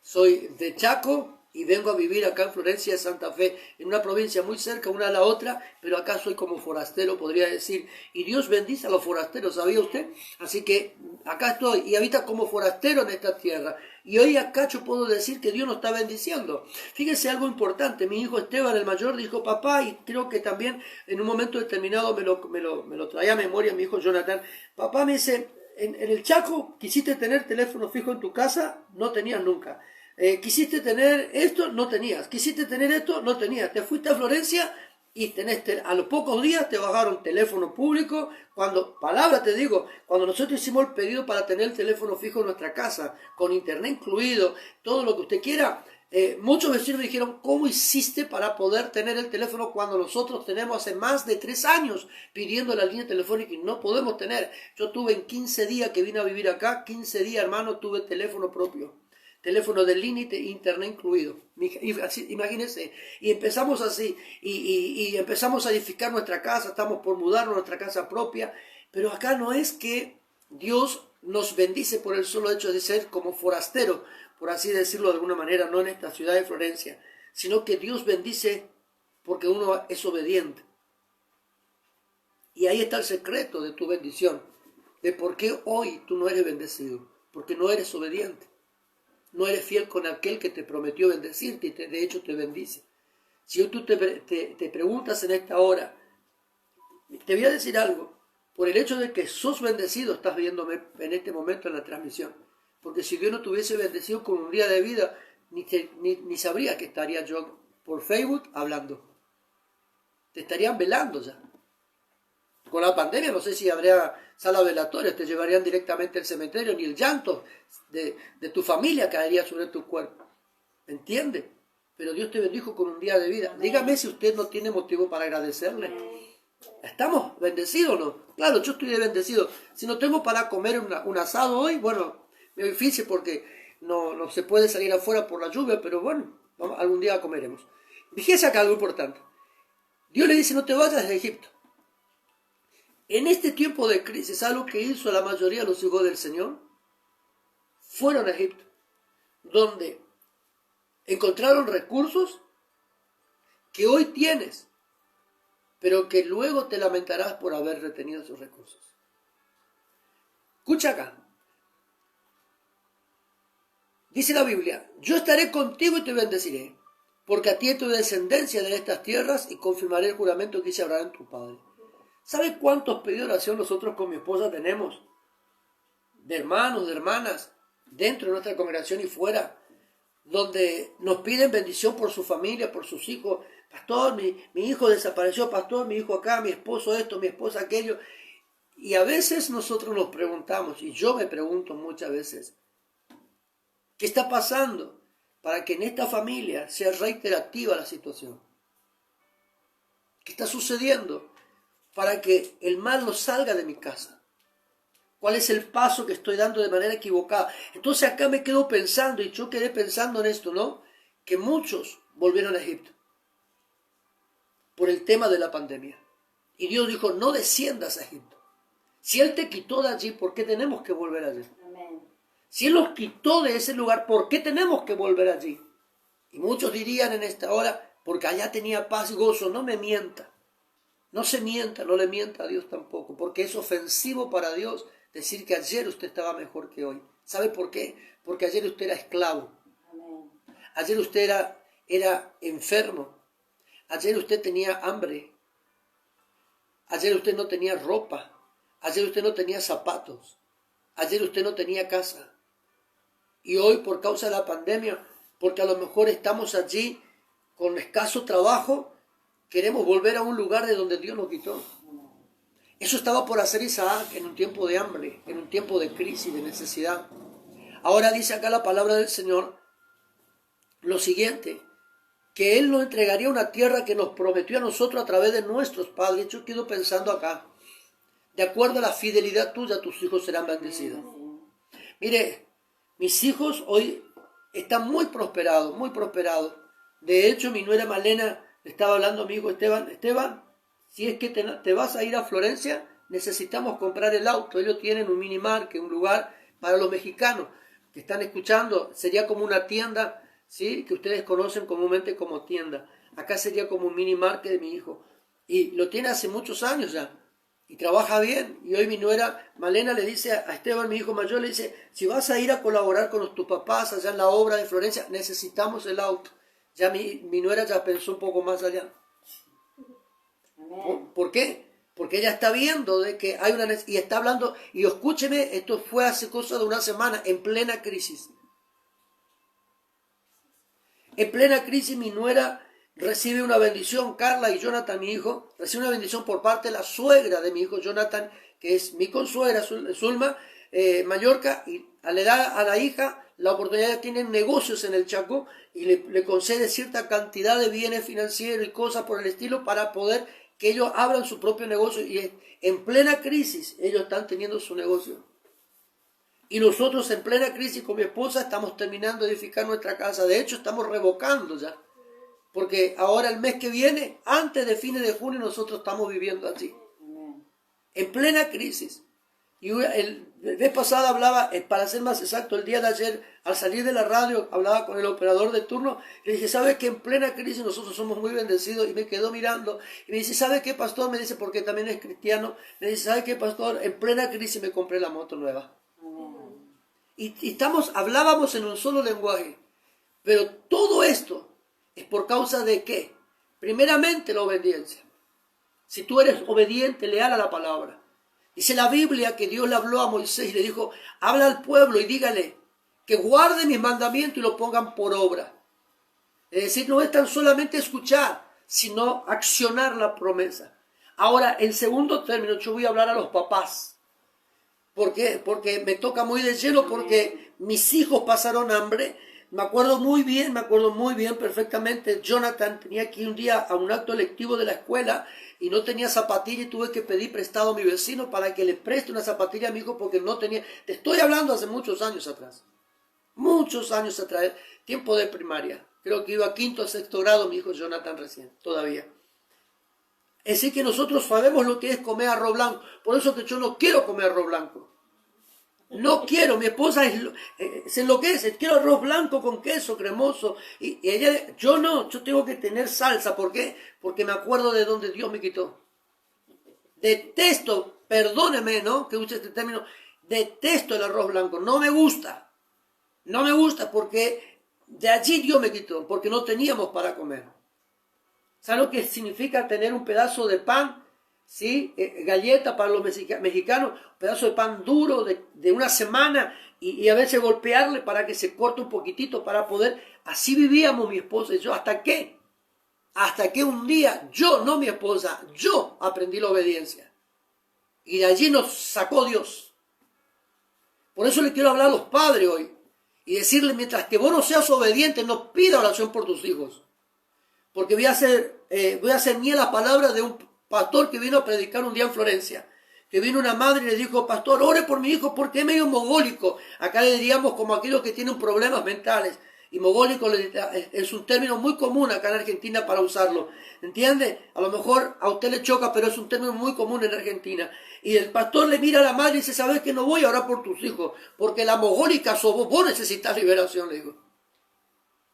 Soy de Chaco y vengo a vivir acá en Florencia de Santa Fe, en una provincia muy cerca una a la otra, pero acá soy como forastero, podría decir. Y Dios bendice a los forasteros, ¿sabía usted? Así que acá estoy y habita como forastero en esta tierra. Y hoy acá yo puedo decir que Dios nos está bendiciendo. Fíjese algo importante, mi hijo Esteban, el mayor, dijo, papá, y creo que también en un momento determinado me lo traía a memoria mi hijo Jonathan. Papá me dice, en el Chaco, ¿quisiste tener teléfono fijo en tu casa? No tenías nunca. ¿Quisiste tener esto? No tenías. ¿Quisiste tener esto? No tenías. Te fuiste a Florencia y a los pocos días te bajaron teléfono público. Palabra te digo, cuando nosotros hicimos el pedido para tener el teléfono fijo en nuestra casa, con internet incluido, todo lo que usted quiera, Muchos vecinos me dijeron, ¿cómo hiciste para poder tener el teléfono cuando nosotros tenemos hace más de 3 años pidiendo la línea telefónica y no podemos tener? Yo tuve en 15 días que vine a vivir acá, 15 días, hermano, tuve teléfono propio. Teléfono de línea y internet incluido. Imagínense. Y empezamos así. Y empezamos a edificar nuestra casa. Estamos por mudarnos a nuestra casa propia. Pero acá no es que Dios nos bendice por el solo hecho de ser como forastero, por así decirlo de alguna manera, no en esta ciudad de Florencia, sino que Dios bendice porque uno es obediente. Y ahí está el secreto de tu bendición, de por qué hoy tú no eres bendecido, porque no eres obediente. No eres fiel con aquel que te prometió bendecirte y de hecho te bendice. Si hoy tú te preguntas en esta hora, te voy a decir algo, por el hecho de que sos bendecido, estás viéndome en este momento en la transmisión. Porque si Dios no te hubiese bendecido con un día de vida, ni sabría que estaría yo por Facebook hablando. Te estarían velando ya. Con la pandemia no sé si habría sala velatoria, te llevarían directamente al cementerio, ni el llanto de tu familia caería sobre tu cuerpo. ¿Me entiende? Pero Dios te bendijo con un día de vida. Dígame si usted no tiene motivo para agradecerle. ¿Estamos bendecidos o no? Claro, yo estoy bendecido. Si no tengo para comer un asado hoy, bueno, me difícil porque no se puede salir afuera por la lluvia, pero bueno, algún día comeremos. Fíjese acá algo importante. Dios le dice, no te vayas de Egipto. En este tiempo de crisis, algo que hizo la mayoría de los hijos del Señor, fueron a Egipto, donde encontraron recursos que hoy tienes, pero que luego te lamentarás por haber retenido esos recursos. Escucha acá. Dice la Biblia, yo estaré contigo y te bendeciré, porque a ti y tu descendencia de estas tierras y confirmaré el juramento que hice a Abraham tu padre. ¿Sabe cuántos pedidos de oración nosotros con mi esposa tenemos? De hermanos, de hermanas, dentro de nuestra congregación y fuera, donde nos piden bendición por su familia, por sus hijos. Pastor, mi hijo desapareció, pastor, mi hijo acá, mi esposo esto, mi esposa aquello. Y a veces nosotros nos preguntamos, y yo me pregunto muchas veces, ¿qué está pasando para que en esta familia sea reiterativa la situación? ¿Qué está sucediendo para que el mal no salga de mi casa? ¿Cuál es el paso que estoy dando de manera equivocada? Entonces acá me quedo pensando, y yo quedé pensando en esto, ¿no? Que muchos volvieron a Egipto por el tema de la pandemia. Y Dios dijo, no desciendas a Egipto. Si Él te quitó de allí, ¿por qué tenemos que volver allí? Amén. Si Él los quitó de ese lugar, ¿por qué tenemos que volver allí? Y muchos dirían en esta hora, porque allá tenía paz y gozo. No me mienta. No se mienta, no le mienta a Dios tampoco, porque es ofensivo para Dios decir que ayer usted estaba mejor que hoy. ¿Sabe por qué? Porque ayer usted era esclavo. Amén. Ayer usted era enfermo. Ayer usted tenía hambre. Ayer usted no tenía ropa. Ayer usted no tenía zapatos. Ayer usted no tenía casa. Y hoy, por causa de la pandemia, porque a lo mejor estamos allí con escaso trabajo, queremos volver a un lugar de donde Dios nos quitó. Eso estaba por hacer Isaac en un tiempo de hambre, en un tiempo de crisis, de necesidad. Ahora dice acá la palabra del Señor lo siguiente, que Él nos entregaría una tierra que nos prometió a nosotros a través de nuestros padres. Yo quedo pensando acá, de acuerdo a la fidelidad tuya, tus hijos serán bendecidos. Mire, mis hijos hoy están muy prosperados, muy prosperados. De hecho, mi nuera Malena le estaba hablando a mi hijo Esteban, si es que te vas a ir a Florencia, necesitamos comprar el auto. Ellos tienen un mini market, un lugar para los mexicanos que están escuchando. Sería como una tienda, ¿sí? Que ustedes conocen comúnmente como tienda. Acá sería como un mini market de mi hijo. Y lo tiene hace muchos años ya. Y trabaja bien. Y hoy mi nuera Malena le dice a Esteban, mi hijo mayor, le dice, si vas a ir a colaborar con tus papás allá en la obra de Florencia, necesitamos el auto. Ya mi nuera ya pensó un poco más allá. ¿Por qué? Porque ella está viendo de que hay una necesidad, y está hablando, y escúcheme, esto fue hace cosa de una semana, en plena crisis. En plena crisis mi nuera recibe una bendición, Carla y Jonathan, mi hijo, recibe una bendición por parte de la suegra de mi hijo Jonathan, que es mi consuegra, Zulma, Mallorca, y le da a la hija la oportunidad, tienen negocios en el Chaco y le concede cierta cantidad de bienes financieros y cosas por el estilo para poder que ellos abran su propio negocio, y en plena crisis ellos están teniendo su negocio. Y nosotros en plena crisis con mi esposa estamos terminando de edificar nuestra casa. De hecho, estamos revocando ya. Porque ahora el mes que viene, antes de fines de junio, nosotros estamos viviendo así. En plena crisis. Y el vez pasada hablaba, para ser más exacto, el día de ayer, al salir de la radio, hablaba con el operador de turno. Le dije, ¿sabe que en plena crisis nosotros somos muy bendecidos? Y me quedó mirando. Y me dice, ¿sabe qué, pastor? Me dice, porque también es cristiano. Me dice, ¿sabe qué, pastor? En plena crisis me compré la moto nueva. Y hablábamos en un solo lenguaje. Pero todo esto es por causa de ¿qué? Primeramente la obediencia. Si tú eres obediente, leal a la palabra. Dice la Biblia que Dios le habló a Moisés y le dijo, habla al pueblo y dígale que guarde mis mandamientos y lo pongan por obra. Es decir, no es tan solamente escuchar, sino accionar la promesa. Ahora, en segundo término, yo voy a hablar a los papás. ¿Por qué? Porque me toca muy de lleno, porque mis hijos pasaron hambre. Me acuerdo muy bien perfectamente. Jonathan tenía que ir un día a un acto lectivo de la escuela y no tenía zapatilla y tuve que pedir prestado a mi vecino para que le preste una zapatilla a mi hijo porque no tenía. Te estoy hablando hace muchos años atrás. Muchos años atrás, tiempo de primaria. Creo que iba a quinto o sexto grado mi hijo Jonathan recién, todavía. Es decir que nosotros sabemos lo que es comer arroz blanco. Por eso que yo no quiero comer arroz blanco. No quiero, mi esposa se enloquece, quiero arroz blanco con queso cremoso. Y ella, yo tengo que tener salsa. ¿Por qué? Porque me acuerdo de donde Dios me quitó. Detesto, perdóneme, ¿no? Que use este término, detesto el arroz blanco, no me gusta. No me gusta porque de allí Dios me quitó, porque no teníamos para comer. ¿Saben lo que significa tener un pedazo de pan? ¿Sí? Galleta para los mexicanos, un pedazo de pan duro de una semana y a veces golpearle para que se corte un poquitito para poder. Así vivíamos mi esposa y yo. ¿Hasta qué? Hasta que un día yo, no mi esposa, yo aprendí la obediencia. Y de allí nos sacó Dios. Por eso le quiero hablar a los padres hoy y decirles, mientras que vos no seas obediente, no pida oración por tus hijos. Porque voy a hacer mía la palabra de un pastor que vino a predicar un día en Florencia, que vino una madre y le dijo, pastor, ore por mi hijo porque es medio mogólico. Acá le diríamos como aquellos que tienen problemas mentales. Y mogólico es un término muy común acá en Argentina para usarlo. ¿Entiende? A lo mejor a usted le choca, pero es un término muy común en Argentina. Y el pastor le mira a la madre y dice, ¿sabes que no voy a orar por tus hijos? Porque la mogólica sos vos necesitas liberación, le digo.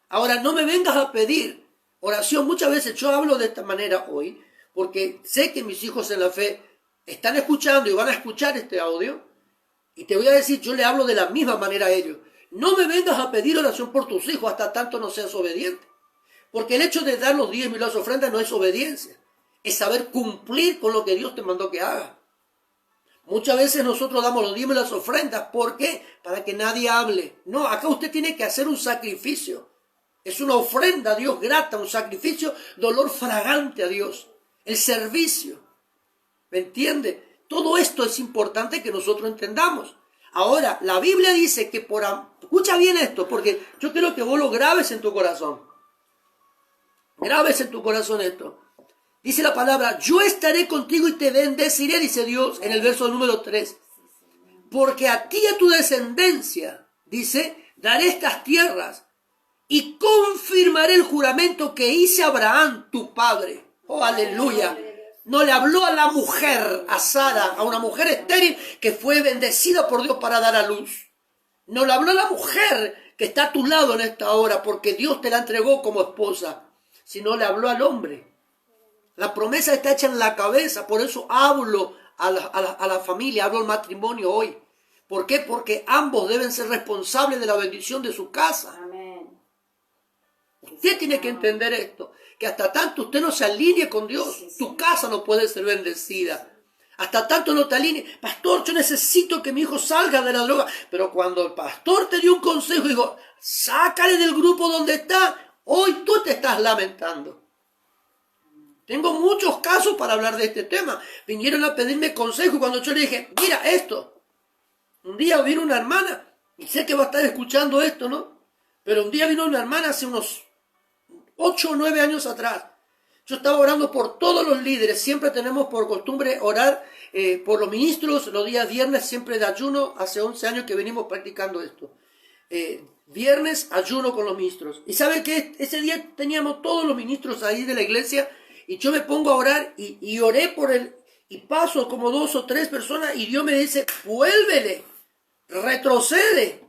Ahora, no me vengas a pedir oración. Muchas veces yo hablo de esta manera hoy, porque sé que mis hijos en la fe están escuchando y van a escuchar este audio. Y te voy a decir, yo le hablo de la misma manera a ellos. No me vengas a pedir oración por tus hijos hasta tanto no seas obediente. Porque el hecho de dar los diezmos y las ofrendas no es obediencia. Es saber cumplir con lo que Dios te mandó que haga. Muchas veces nosotros damos los diezmos y las ofrendas. ¿Por qué? Para que nadie hable. No, acá usted tiene que hacer un sacrificio. Es una ofrenda a Dios grata, un sacrificio, dolor fragante a Dios. El servicio. ¿Me entiende? Todo esto es importante que nosotros entendamos. Ahora, la Biblia dice que escucha bien esto, porque yo quiero que vos lo grabes en tu corazón. Grabes en tu corazón esto. Dice la palabra, yo estaré contigo y te bendeciré, dice Dios en el verso número 3. Porque a ti y a tu descendencia, dice, daré estas tierras y confirmaré el juramento que hice a Abraham, tu padre. Oh, aleluya. No le habló a la mujer, a Sara, a una mujer estéril que fue bendecida por Dios para dar a luz. No le habló a la mujer que está a tu lado en esta hora porque Dios te la entregó como esposa, sino le habló al hombre. La promesa está hecha en la cabeza, por eso hablo a la familia, hablo al matrimonio hoy. ¿Por qué? Porque ambos deben ser responsables de la bendición de su casa. Amén. Usted tiene que entender esto. Que hasta tanto usted no se alinee con Dios, tu casa no puede ser bendecida. Hasta tanto no te alinee. Pastor, yo necesito que mi hijo salga de la droga. Pero cuando el pastor te dio un consejo, dijo, sácale del grupo donde está. Hoy tú te estás lamentando. Tengo muchos casos para hablar de este tema. Vinieron a pedirme consejo y cuando yo le dije, mira esto. Un día vino una hermana Y sé que va a estar escuchando esto, ¿no? Pero un día vino una hermana hace unos 8 o 9 años atrás. Yo estaba orando por todos los líderes. Siempre tenemos por costumbre orar por los ministros los días viernes, siempre de ayuno. Hace 11 años que venimos practicando esto. Viernes, ayuno con los ministros. Y ¿sabe qué? Ese día teníamos todos los ministros ahí de la iglesia. Y yo me pongo a orar y oré por él. Y paso como 2 o 3 personas y Dios me dice, vuélvele, retrocede.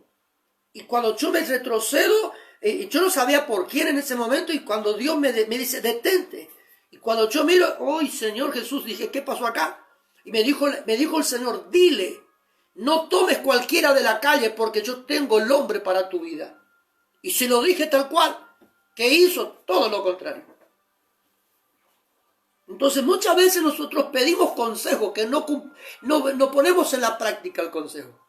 Y cuando yo me retrocedo, yo no sabía por quién en ese momento, y cuando Dios me dice, detente. Y cuando yo miro, ¡ay, Señor Jesús! Dije, ¿qué pasó acá? Y me dijo el Señor, dile, no tomes cualquiera de la calle porque yo tengo el hombre para tu vida. Y se lo dije tal cual, que hizo todo lo contrario. Entonces muchas veces nosotros pedimos consejos que no ponemos en la práctica el consejo.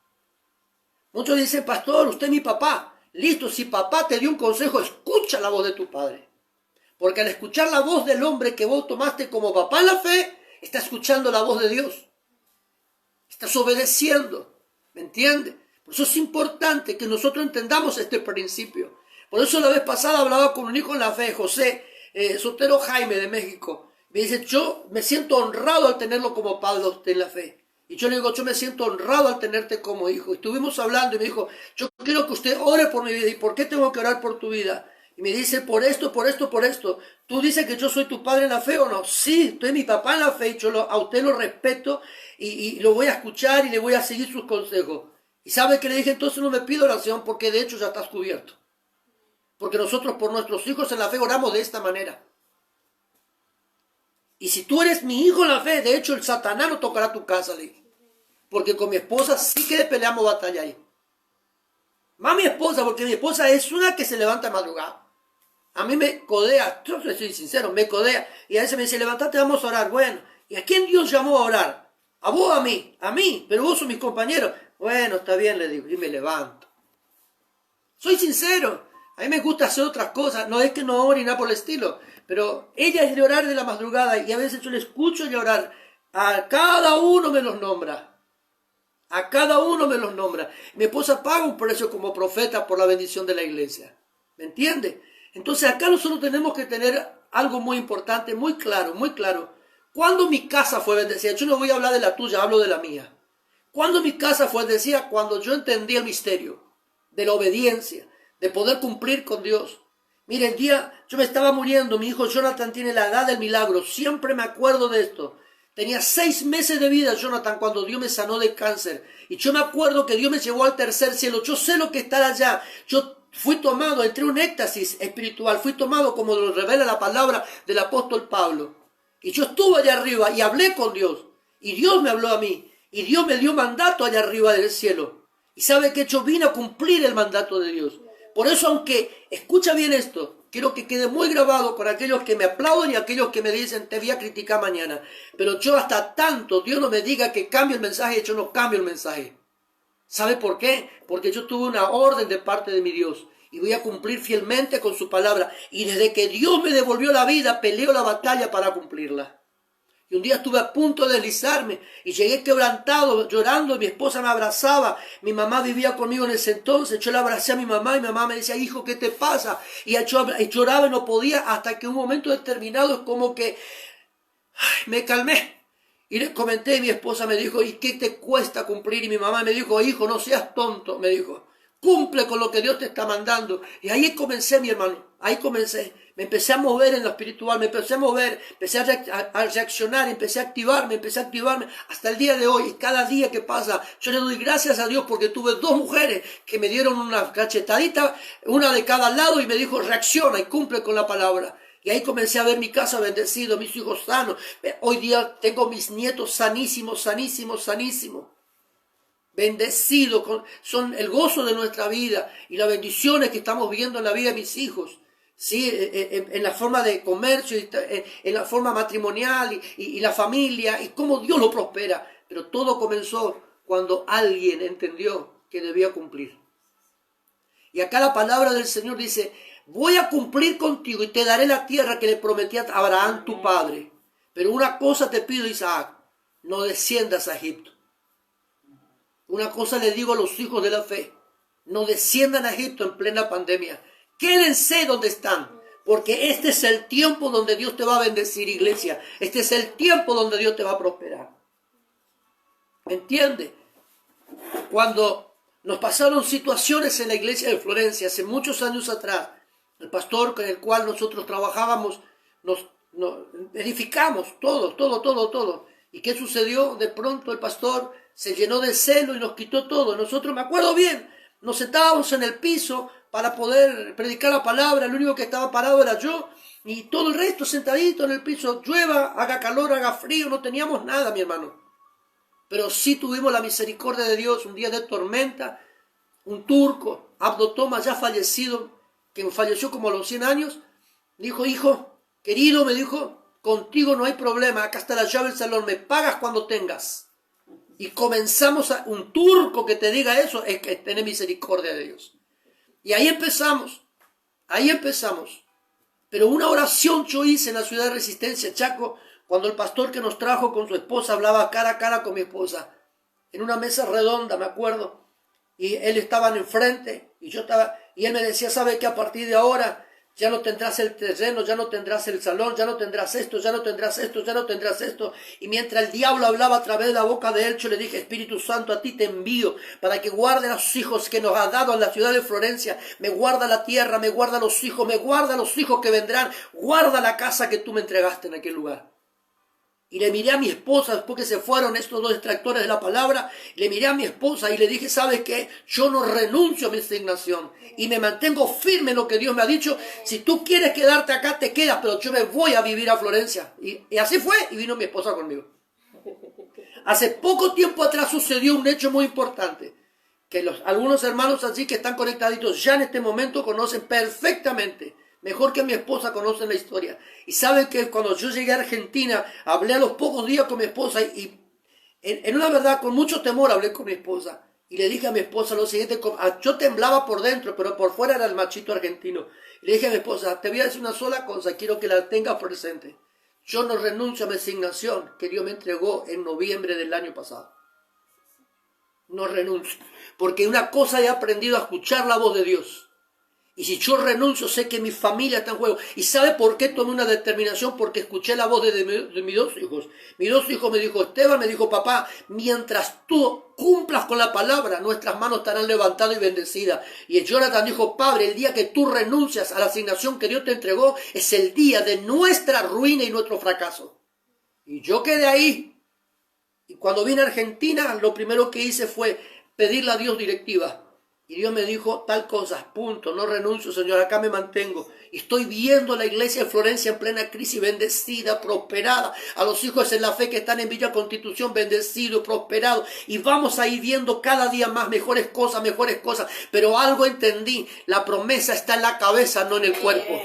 Muchos dicen, pastor, usted es mi papá. Listo, si papá te dio un consejo, escucha la voz de tu padre. Porque al escuchar la voz del hombre que vos tomaste como papá en la fe, estás escuchando la voz de Dios. Estás obedeciendo. ¿Me entiendes? Por eso es importante que nosotros entendamos este principio. Por eso la vez pasada hablaba con un hijo en la fe, José, soltero Jaime de México. Me dice, yo me siento honrado al tenerlo como padre de usted en la fe. Y yo le digo, yo me siento honrado al tenerte como hijo. Estuvimos hablando y me dijo, yo quiero que usted ore por mi vida. ¿Y por qué tengo que orar por tu vida? Y me dice, por esto, por esto, por esto. ¿Tú dices que yo soy tu padre en la fe o no? Sí, usted es mi papá en la fe y yo a usted lo respeto y lo voy a escuchar y le voy a seguir sus consejos. Y ¿sabe qué le dije? Entonces no me pido oración porque de hecho ya estás cubierto. Porque nosotros por nuestros hijos en la fe oramos de esta manera. Y si tú eres mi hijo en la fe, de hecho el Satanás no tocará tu casa, le dije. Porque con mi esposa sí que peleamos batalla ahí. Más mi esposa, porque mi esposa es una que se levanta madrugada. A mí me codea, yo soy sincero, me codea. Y a veces me dice, levántate, vamos a orar. Bueno, ¿y a quién Dios llamó a orar? A vos, a mí, pero vos sos mis compañeros. Bueno, está bien, le digo, y me levanto. Soy sincero, a mí me gusta hacer otras cosas, no es que no ore ni nada por el estilo. Pero ella es de orar de la madrugada y a veces yo le escucho llorar. A cada uno me los nombra. A cada uno me los nombra. Mi esposa paga un precio como profeta por la bendición de la iglesia. ¿Me entiende? Entonces acá nosotros tenemos que tener algo muy importante, muy claro, muy claro. ¿Cuándo mi casa fue bendecida? Yo no voy a hablar de la tuya, hablo de la mía. ¿Cuándo mi casa fue bendecida? Cuando yo entendí el misterio de la obediencia, de poder cumplir con Dios. Mire, el día yo me estaba muriendo, mi hijo Jonathan tiene la edad del milagro, siempre me acuerdo de esto. Tenía 6 meses de vida Jonathan cuando Dios me sanó de cáncer. Y yo me acuerdo que Dios me llevó al tercer cielo. Yo sé lo que estar allá. Yo fui tomado, entré en un éxtasis espiritual. Fui tomado como lo revela la palabra del apóstol Pablo. Y yo estuve allá arriba y hablé con Dios. Y Dios me habló a mí. Y Dios me dio mandato allá arriba del cielo. Y sabe que yo vine a cumplir el mandato de Dios. Por eso, aunque, escucha bien esto, quiero que quede muy grabado con aquellos que me aplauden y aquellos que me dicen, te voy a criticar mañana. Pero yo hasta tanto Dios no me diga que cambie el mensaje, yo no cambio el mensaje. ¿Sabe por qué? Porque yo tuve una orden de parte de mi Dios y voy a cumplir fielmente con su palabra. Y desde que Dios me devolvió la vida, peleo la batalla para cumplirla. Y un día estuve a punto de deslizarme y llegué quebrantado, llorando. Mi esposa me abrazaba. Mi mamá vivía conmigo en ese entonces. Yo le abracé a mi mamá y mi mamá me decía, hijo, ¿qué te pasa? Y yo lloraba y no podía hasta que un momento determinado es como que me calmé. Y le comenté y mi esposa me dijo, ¿y qué te cuesta cumplir? Y mi mamá me dijo, hijo, no seas tonto, me dijo. Cumple con lo que Dios te está mandando. Y ahí comencé, mi hermano. Ahí comencé. Me empecé a mover en lo espiritual, me empecé a mover, empecé a reaccionar, empecé a activarme hasta el día de hoy. Y cada día que pasa, yo le doy gracias a Dios porque tuve 2 mujeres que me dieron una cachetadita, una de cada lado, y me dijo, reacciona y cumple con la palabra. Y ahí comencé a ver mi casa bendecido, mis hijos sanos. Hoy día tengo mis nietos sanísimos, sanísimos, sanísimos. Bendecidos, son el gozo de nuestra vida y las bendiciones que estamos viendo en la vida de mis hijos. Sí, en la forma de comercio, en la forma matrimonial y la familia y cómo Dios lo prospera. Pero todo comenzó cuando alguien entendió que debía cumplir. Y acá la palabra del Señor dice, voy a cumplir contigo y te daré la tierra que le prometí a Abraham tu padre. Pero una cosa te pido, Isaac, no desciendas a Egipto. Una cosa le digo a los hijos de la fe, No desciendan a Egipto en plena pandemia. Quédense donde están. Porque este es el tiempo donde Dios te va a bendecir, iglesia. Este es el tiempo donde Dios te va a prosperar. ¿Entiende? Cuando nos pasaron situaciones en la iglesia de Florencia, hace muchos años atrás, el pastor con el cual nosotros trabajábamos, nos edificamos todo. ¿Y qué sucedió? De pronto el pastor se llenó de celo y nos quitó todo. Nosotros, me acuerdo bien, nos sentábamos en el piso para poder predicar la palabra. El único que estaba parado era yo y todo el resto sentadito en el piso. Llueva, haga calor, haga frío, no teníamos nada, mi hermano. Pero sí tuvimos la misericordia de Dios. Un día de tormenta, un turco, Abdo Thomas, ya fallecido, que falleció como a los 100 años, dijo: hijo, querido, me dijo, contigo no hay problema, acá está la llave del salón, me pagas cuando tengas. Y comenzamos un turco que te diga eso, es que tiene misericordia de Dios. Y ahí empezamos. Pero una oración yo hice en la ciudad de Resistencia, Chaco, cuando el pastor que nos trajo con su esposa hablaba cara a cara con mi esposa, en una mesa redonda, me acuerdo, y él estaba enfrente, y yo estaba, y él me decía: ¿sabe que a partir de ahora ya no tendrás el terreno, ya no tendrás el salón, ya no tendrás esto, ya no tendrás esto, ya no tendrás esto? Y mientras el diablo hablaba a través de la boca de él, yo le dije: Espíritu Santo, a ti te envío para que guarde a los hijos que nos ha dado en la ciudad de Florencia. Me guarda la tierra, me guarda los hijos, me guarda los hijos que vendrán, guarda la casa que tú me entregaste en aquel lugar. Y le miré a mi esposa después que se fueron estos dos extractores de la palabra. Le miré a mi esposa y le dije: ¿sabes qué? Yo no renuncio a mi asignación y me mantengo firme en lo que Dios me ha dicho. Si tú quieres quedarte acá, te quedas, pero yo me voy a vivir a Florencia. Y así fue, y vino mi esposa conmigo. Hace poco tiempo atrás sucedió un hecho muy importante, que algunos hermanos allí que están conectaditos ya en este momento conocen perfectamente. Mejor que mi esposa conocen la historia. Y saben que cuando yo llegué a Argentina, hablé a los pocos días con mi esposa y en una verdad, con mucho temor hablé con mi esposa. Y le dije a mi esposa lo siguiente: yo temblaba por dentro, pero por fuera era el machito argentino. Y le dije a mi esposa: te voy a decir una sola cosa, quiero que la tengas presente. Yo no renuncio a mi asignación que Dios me entregó en noviembre del año pasado. No renuncio. Porque una cosa he aprendido: a escuchar la voz de Dios. Y si yo renuncio, sé que mi familia está en juego. ¿Y sabe por qué tomé una determinación? Porque escuché la voz de mis dos hijos. Mis dos hijos me dijo: Esteban, me dijo: papá, mientras tú cumplas con la palabra, nuestras manos estarán levantadas y bendecidas. Y el Jonathan dijo: padre, el día que tú renuncias a la asignación que Dios te entregó, es el día de nuestra ruina y nuestro fracaso. Y yo quedé ahí. Y cuando vine a Argentina, lo primero que hice fue pedirle a Dios directiva. Y Dios me dijo tal cosa, punto, no renuncio, Señor, acá me mantengo. Y estoy viendo la iglesia de Florencia en plena crisis, bendecida, prosperada. A los hijos en la fe que están en Villa Constitución, bendecidos, prosperados. Y vamos a ir viendo cada día más mejores cosas. Pero algo entendí, la promesa está en la cabeza, no en el cuerpo.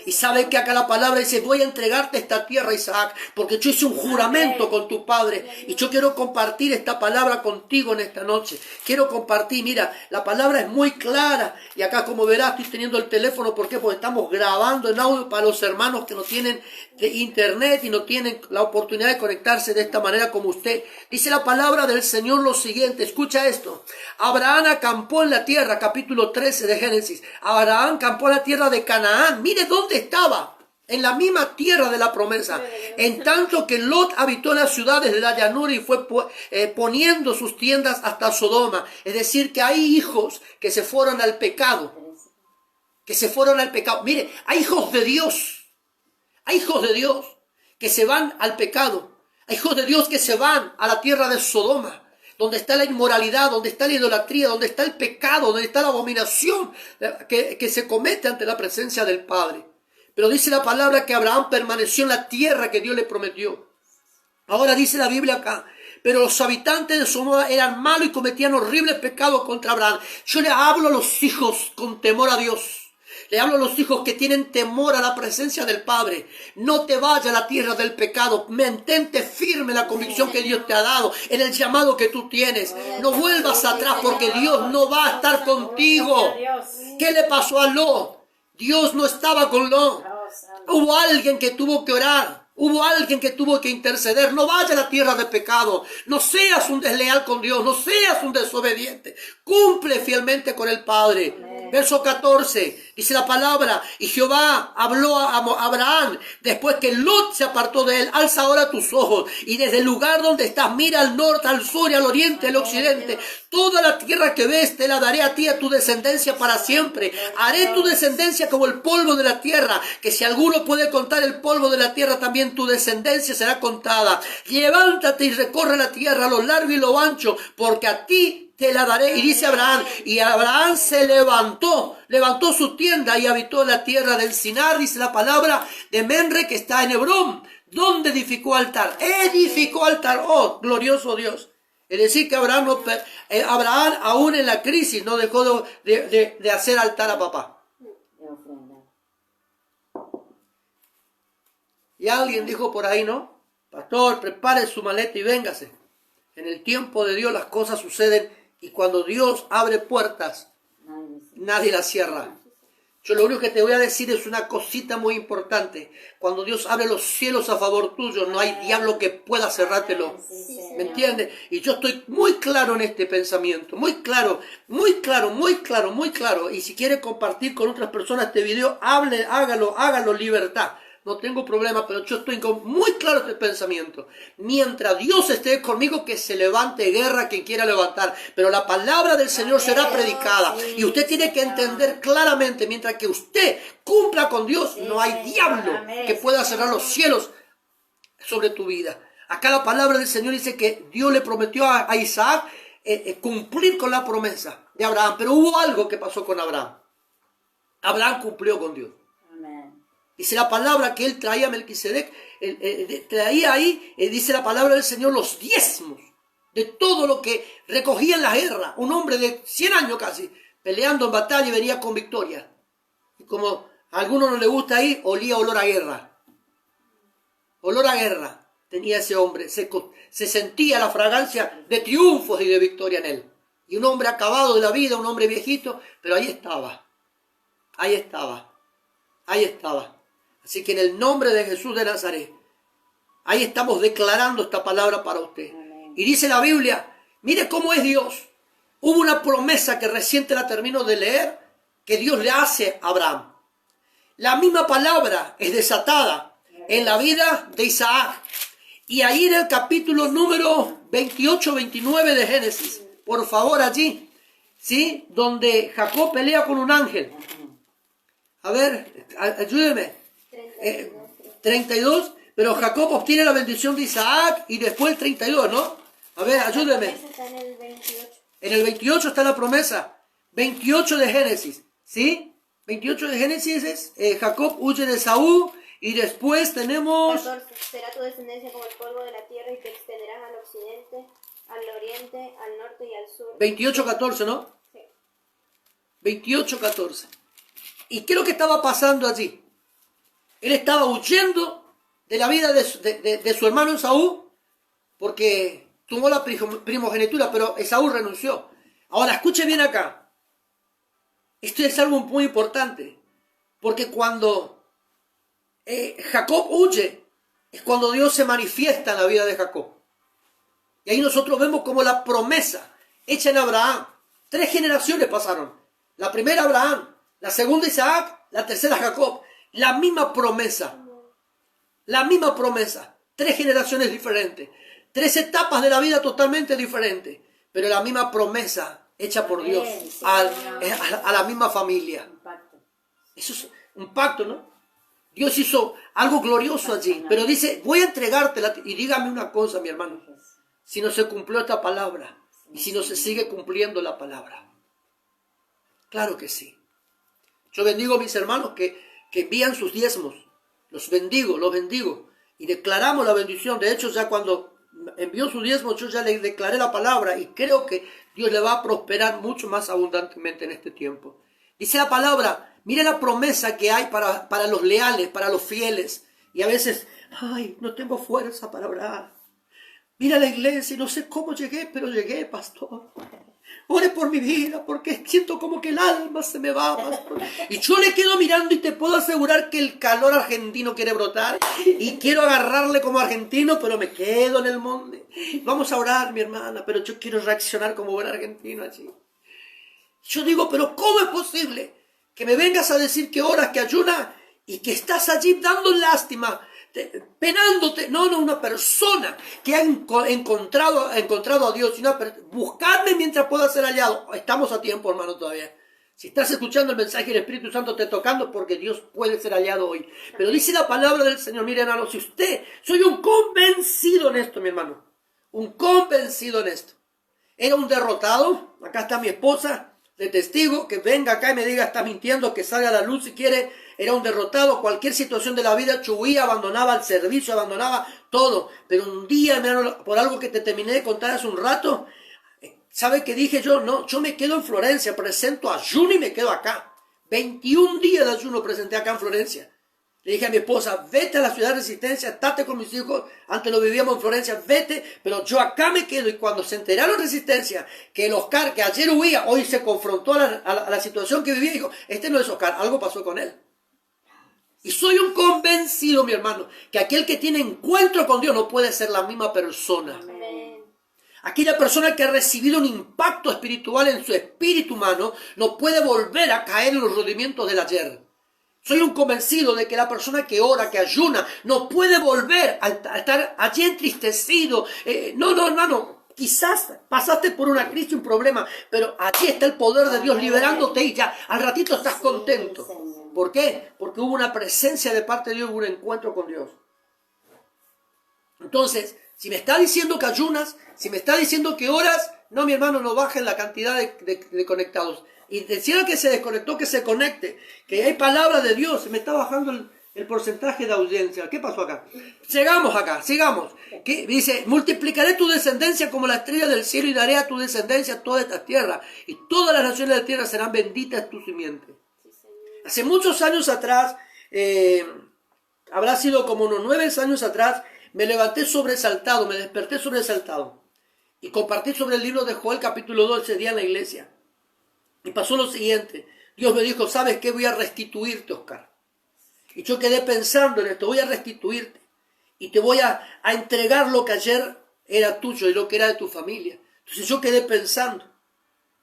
Y sabe que acá la palabra dice: voy a entregarte esta tierra, Isaac, porque yo hice un juramento con tu padre. Y yo quiero compartir esta palabra contigo en esta noche. Quiero compartir, mira, la palabra es muy clara. Y acá, como verás, estoy teniendo el teléfono. ¿Por qué? Porque estamos grabando en audio para los hermanos que no tienen internet y no tienen la oportunidad de conectarse de esta manera como usted. Dice la palabra del Señor lo siguiente, escucha esto: Abraham acampó en la tierra, capítulo 13 de Génesis. Abraham acampó en la tierra de Canaán. Mire dónde estaba, en la misma tierra de la promesa. En tanto que Lot habitó en las ciudades de la llanura y fue poniendo sus tiendas hasta Sodoma. Es decir, que hay hijos que se fueron al pecado. Mire, hay hijos de Dios. Hay hijos de Dios que se van al pecado. Hay hijos de Dios que se van a la tierra de Sodoma, donde está la inmoralidad, donde está la idolatría, donde está el pecado, donde está la abominación que se comete ante la presencia del Padre. Pero dice la palabra que Abraham permaneció en la tierra que Dios le prometió. Ahora dice la Biblia acá: pero los habitantes de Sodoma eran malos y cometían horribles pecados contra Abraham. Yo le hablo a los hijos con temor a Dios. Le hablo a los hijos que tienen temor a la presencia del Padre. No te vayas a la tierra del pecado. Mantente firme en la convicción que Dios te ha dado, en el llamado que tú tienes. No vuelvas atrás, porque Dios no va a estar contigo. ¿Qué le pasó a Lot? Dios no estaba con Lot. Hubo alguien que tuvo que orar. Hubo alguien que tuvo que interceder. No vaya a la tierra de pecado. No seas un desleal con Dios. No seas un desobediente. Cumple fielmente con el Padre. Amén. Verso 14. Dice la palabra. Y Jehová habló a Abraham después que Lot se apartó de él. Alza ahora tus ojos. Y desde el lugar donde estás, mira al norte, al sur y al oriente, al occidente. Toda la tierra que ves te la daré a ti y a tu descendencia para siempre. Haré tu descendencia como el polvo de la tierra. Que si alguno puede contar el polvo de la tierra, también tu descendencia será contada. Levántate y recorre la tierra, lo largo y lo ancho, porque a ti te la daré. Y dice Abraham, y Abraham se levantó su tienda y habitó en la tierra del Sinar, dice la palabra, de Menre, que está en Hebrón, donde edificó altar. Edificó altar. Oh, glorioso Dios. Es decir, que Abraham, aún en la crisis, no dejó de hacer altar a papá. Y alguien dijo por ahí, ¿no? Pastor, prepare su maleta y véngase. En el tiempo de Dios las cosas suceden y cuando Dios abre puertas, nadie las cierra. Yo lo único que te voy a decir es una cosita muy importante. Cuando Dios abre los cielos a favor tuyo, no hay diablo que pueda cerrártelo. ¿Me entiendes? Y yo estoy muy claro en este pensamiento. Muy claro, muy claro, muy claro, muy claro. Y si quiere compartir con otras personas este video, hágalo, libertad. No tengo problema, pero yo estoy con muy claro este pensamiento. Mientras Dios esté conmigo, que se levante guerra quien quiera levantar. Pero la palabra del Señor será predicada. Y usted tiene que entender claramente, mientras que usted cumpla con Dios, no hay diablo que pueda cerrar los cielos sobre tu vida. Acá la palabra del Señor dice que Dios le prometió a Isaac cumplir con la promesa de Abraham. Pero hubo algo que pasó con Abraham. Abraham cumplió con Dios. Dice la palabra que él traía a Melquisedec, traía ahí, dice la palabra del Señor, los diezmos de todo lo que recogía en la guerra. Un hombre de 100 años casi, peleando en batalla y venía con victoria. Y como a algunos no le gusta ahí, olía olor a guerra. Olor a guerra tenía ese hombre. Se sentía la fragancia de triunfos y de victoria en él. Y un hombre acabado de la vida, un hombre viejito, pero ahí estaba. Ahí estaba. Ahí estaba. Así que en el nombre de Jesús de Nazaret, ahí estamos declarando esta palabra para usted. Amén. Y dice la Biblia, mire cómo es Dios. Hubo una promesa que recién la termino de leer, que Dios le hace a Abraham. La misma palabra es desatada en la vida de Isaac. Y ahí en el capítulo número 28-29 de Génesis, por favor allí, ¿sí? Donde Jacob pelea con un ángel. A ver, ayúdeme. 32, pero Jacob obtiene la bendición de Isaac y después el 32, ¿no? A ver, ayúdeme. Está en el 28. En el 28 está la promesa. 28 de Génesis, ¿sí? 28 de Génesis es Jacob huye de Saúl y después tenemos... 14. Será tu descendencia como el polvo de la tierra y te extenderás al occidente, al oriente, al norte y al sur. 28-14, ¿no? Sí. 28-14. ¿Y qué es lo que estaba pasando allí? Él estaba huyendo de la vida de su hermano Esaú porque tomó la primogenitura, pero Esaú renunció. Ahora, escuche bien acá. Esto es algo muy importante, porque cuando Jacob huye, es cuando Dios se manifiesta en la vida de Jacob. Y ahí nosotros vemos como la promesa hecha en Abraham. 3 generaciones pasaron. La primera Abraham, la segunda Isaac, la tercera Jacob. La misma promesa. 3 generaciones diferentes. 3 etapas de la vida totalmente diferentes. Pero la misma promesa hecha por Dios a la misma familia. Eso es un pacto, ¿no? Dios hizo algo glorioso allí. Pero dice, voy a entregártela. Y dígame una cosa, mi hermano. Si no se cumplió esta palabra. Y si no se sigue cumpliendo la palabra. Claro que sí. Yo bendigo a mis hermanos que envían sus diezmos. Los bendigo. Y declaramos la bendición. De hecho, ya cuando envió su diezmo, yo ya le declaré la palabra. Y creo que Dios le va a prosperar mucho más abundantemente en este tiempo. Dice la palabra, mire la promesa que hay para los leales, para los fieles. Y a veces, ay, no tengo fuerza para orar. Mira la iglesia y no sé cómo llegué, pero llegué, pastor. ore por mi vida, porque siento como que el alma se me va, pastor. Y yo le quedo mirando y te puedo asegurar que el calor argentino quiere brotar. Y quiero agarrarle como argentino, pero me quedo en el monte. Vamos a orar, mi hermana, pero yo quiero reaccionar como buen argentino allí. Yo digo, pero ¿cómo es posible que me vengas a decir que oras, que ayunas y que estás allí dando lástima, penándote? No, una persona que ha encontrado a Dios. Buscadme mientras pueda ser hallado. Estamos a tiempo, hermano, todavía. Si estás escuchando el mensaje del Espíritu Santo te tocando, porque Dios puede ser hallado hoy. Pero dice la palabra del Señor, mire, hermano, si usted, soy un convencido en esto, mi hermano. Un convencido en esto. Era un derrotado. Acá está mi esposa de testigo, que venga acá y me diga, está mintiendo, que salga a la luz si quiere. Era un derrotado, cualquier situación de la vida, huía, abandonaba el servicio, abandonaba todo. Pero un día, hermano, por algo que te terminé de contar hace un rato, ¿sabe qué dije yo? No, yo me quedo en Florencia, presento ayuno y me quedo acá. 21 días de ayuno presenté acá en Florencia. Le dije a mi esposa, vete a la ciudad de Resistencia, estate con mis hijos. Antes no vivíamos en Florencia, vete, pero yo acá me quedo. Y cuando se enteraron en Resistencia que el Oscar, que ayer huía, hoy se confrontó a la situación que vivía, dijo, este no es Oscar, algo pasó con él. Y soy un convencido, mi hermano, que aquel que tiene encuentro con Dios no puede ser la misma persona. Amén. Aquella persona que ha recibido un impacto espiritual en su espíritu humano no puede volver a caer en los rudimientos del ayer. Soy un convencido de que la persona que ora, que ayuna, no puede volver a estar allí entristecido. No, hermano. Quizás pasaste por una crisis, un problema, pero aquí está el poder de Dios liberándote y ya al ratito estás contento. ¿Por qué? Porque hubo una presencia de parte de Dios, hubo un encuentro con Dios. Entonces, si me está diciendo que ayunas, si me está diciendo que oras, no, mi hermano, no bajen la cantidad de conectados. Y decía que se desconectó, que se conecte, que hay palabra de Dios. Se me está bajando el porcentaje de audiencia. ¿Qué pasó acá? Sigamos. ¿Qué? Dice, multiplicaré tu descendencia como la estrella del cielo y daré a tu descendencia toda esta tierra. Y todas las naciones de la tierra serán benditas tu simiente. Hace muchos años atrás, habrá sido como unos 9 años atrás, me levanté sobresaltado, me desperté sobresaltado. Y compartí sobre el libro de Joel capítulo 2 ese día en la iglesia. Y pasó lo siguiente. Dios me dijo, ¿sabes qué? Voy a restituirte, Oscar. Y yo quedé pensando en esto, voy a restituirte. Y te voy a entregar lo que ayer era tuyo y lo que era de tu familia. Entonces yo quedé pensando.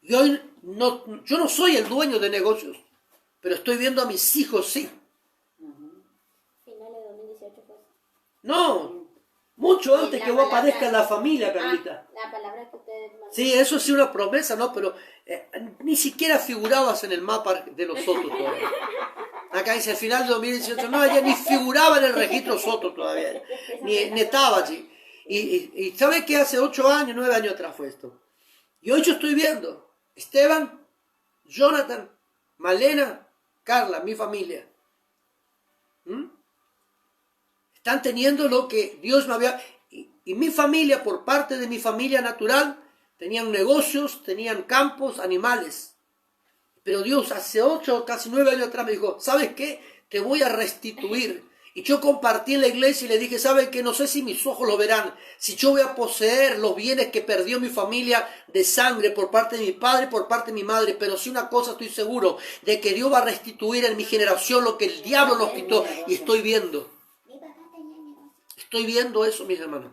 Y hoy yo no soy el dueño de negocios, pero estoy viendo a mis hijos, sí. Finales de 2018 fue. No, mucho antes que vos aparezca en la familia, Carlita. La palabra que ustedes mandaron. Sí, eso sí una promesa, ¿no? Pero ni siquiera figurabas en el mapa de los Sotos todavía. Acá dice, al final de 2018, no, ella ni figuraba en el registro Soto todavía, ni estaba allí. Y ¿sabe qué? Hace 8 años, 9 años atrás fue esto. Y hoy yo estoy viendo, Esteban, Jonathan, Malena, Carla, mi familia. Están teniendo lo que Dios me había... Y mi familia, por parte de mi familia natural, tenían negocios, tenían campos, animales. Pero Dios hace 8, casi 9 años atrás me dijo, ¿sabes qué? Te voy a restituir. Y yo compartí en la iglesia y le dije, ¿saben qué? No sé si mis ojos lo verán. Si yo voy a poseer los bienes que perdió mi familia de sangre por parte de mi padre, por parte de mi madre. Pero sí una cosa estoy seguro, de que Dios va a restituir en mi generación lo que el diablo nos quitó. Y estoy viendo. Estoy viendo eso, mis hermanos.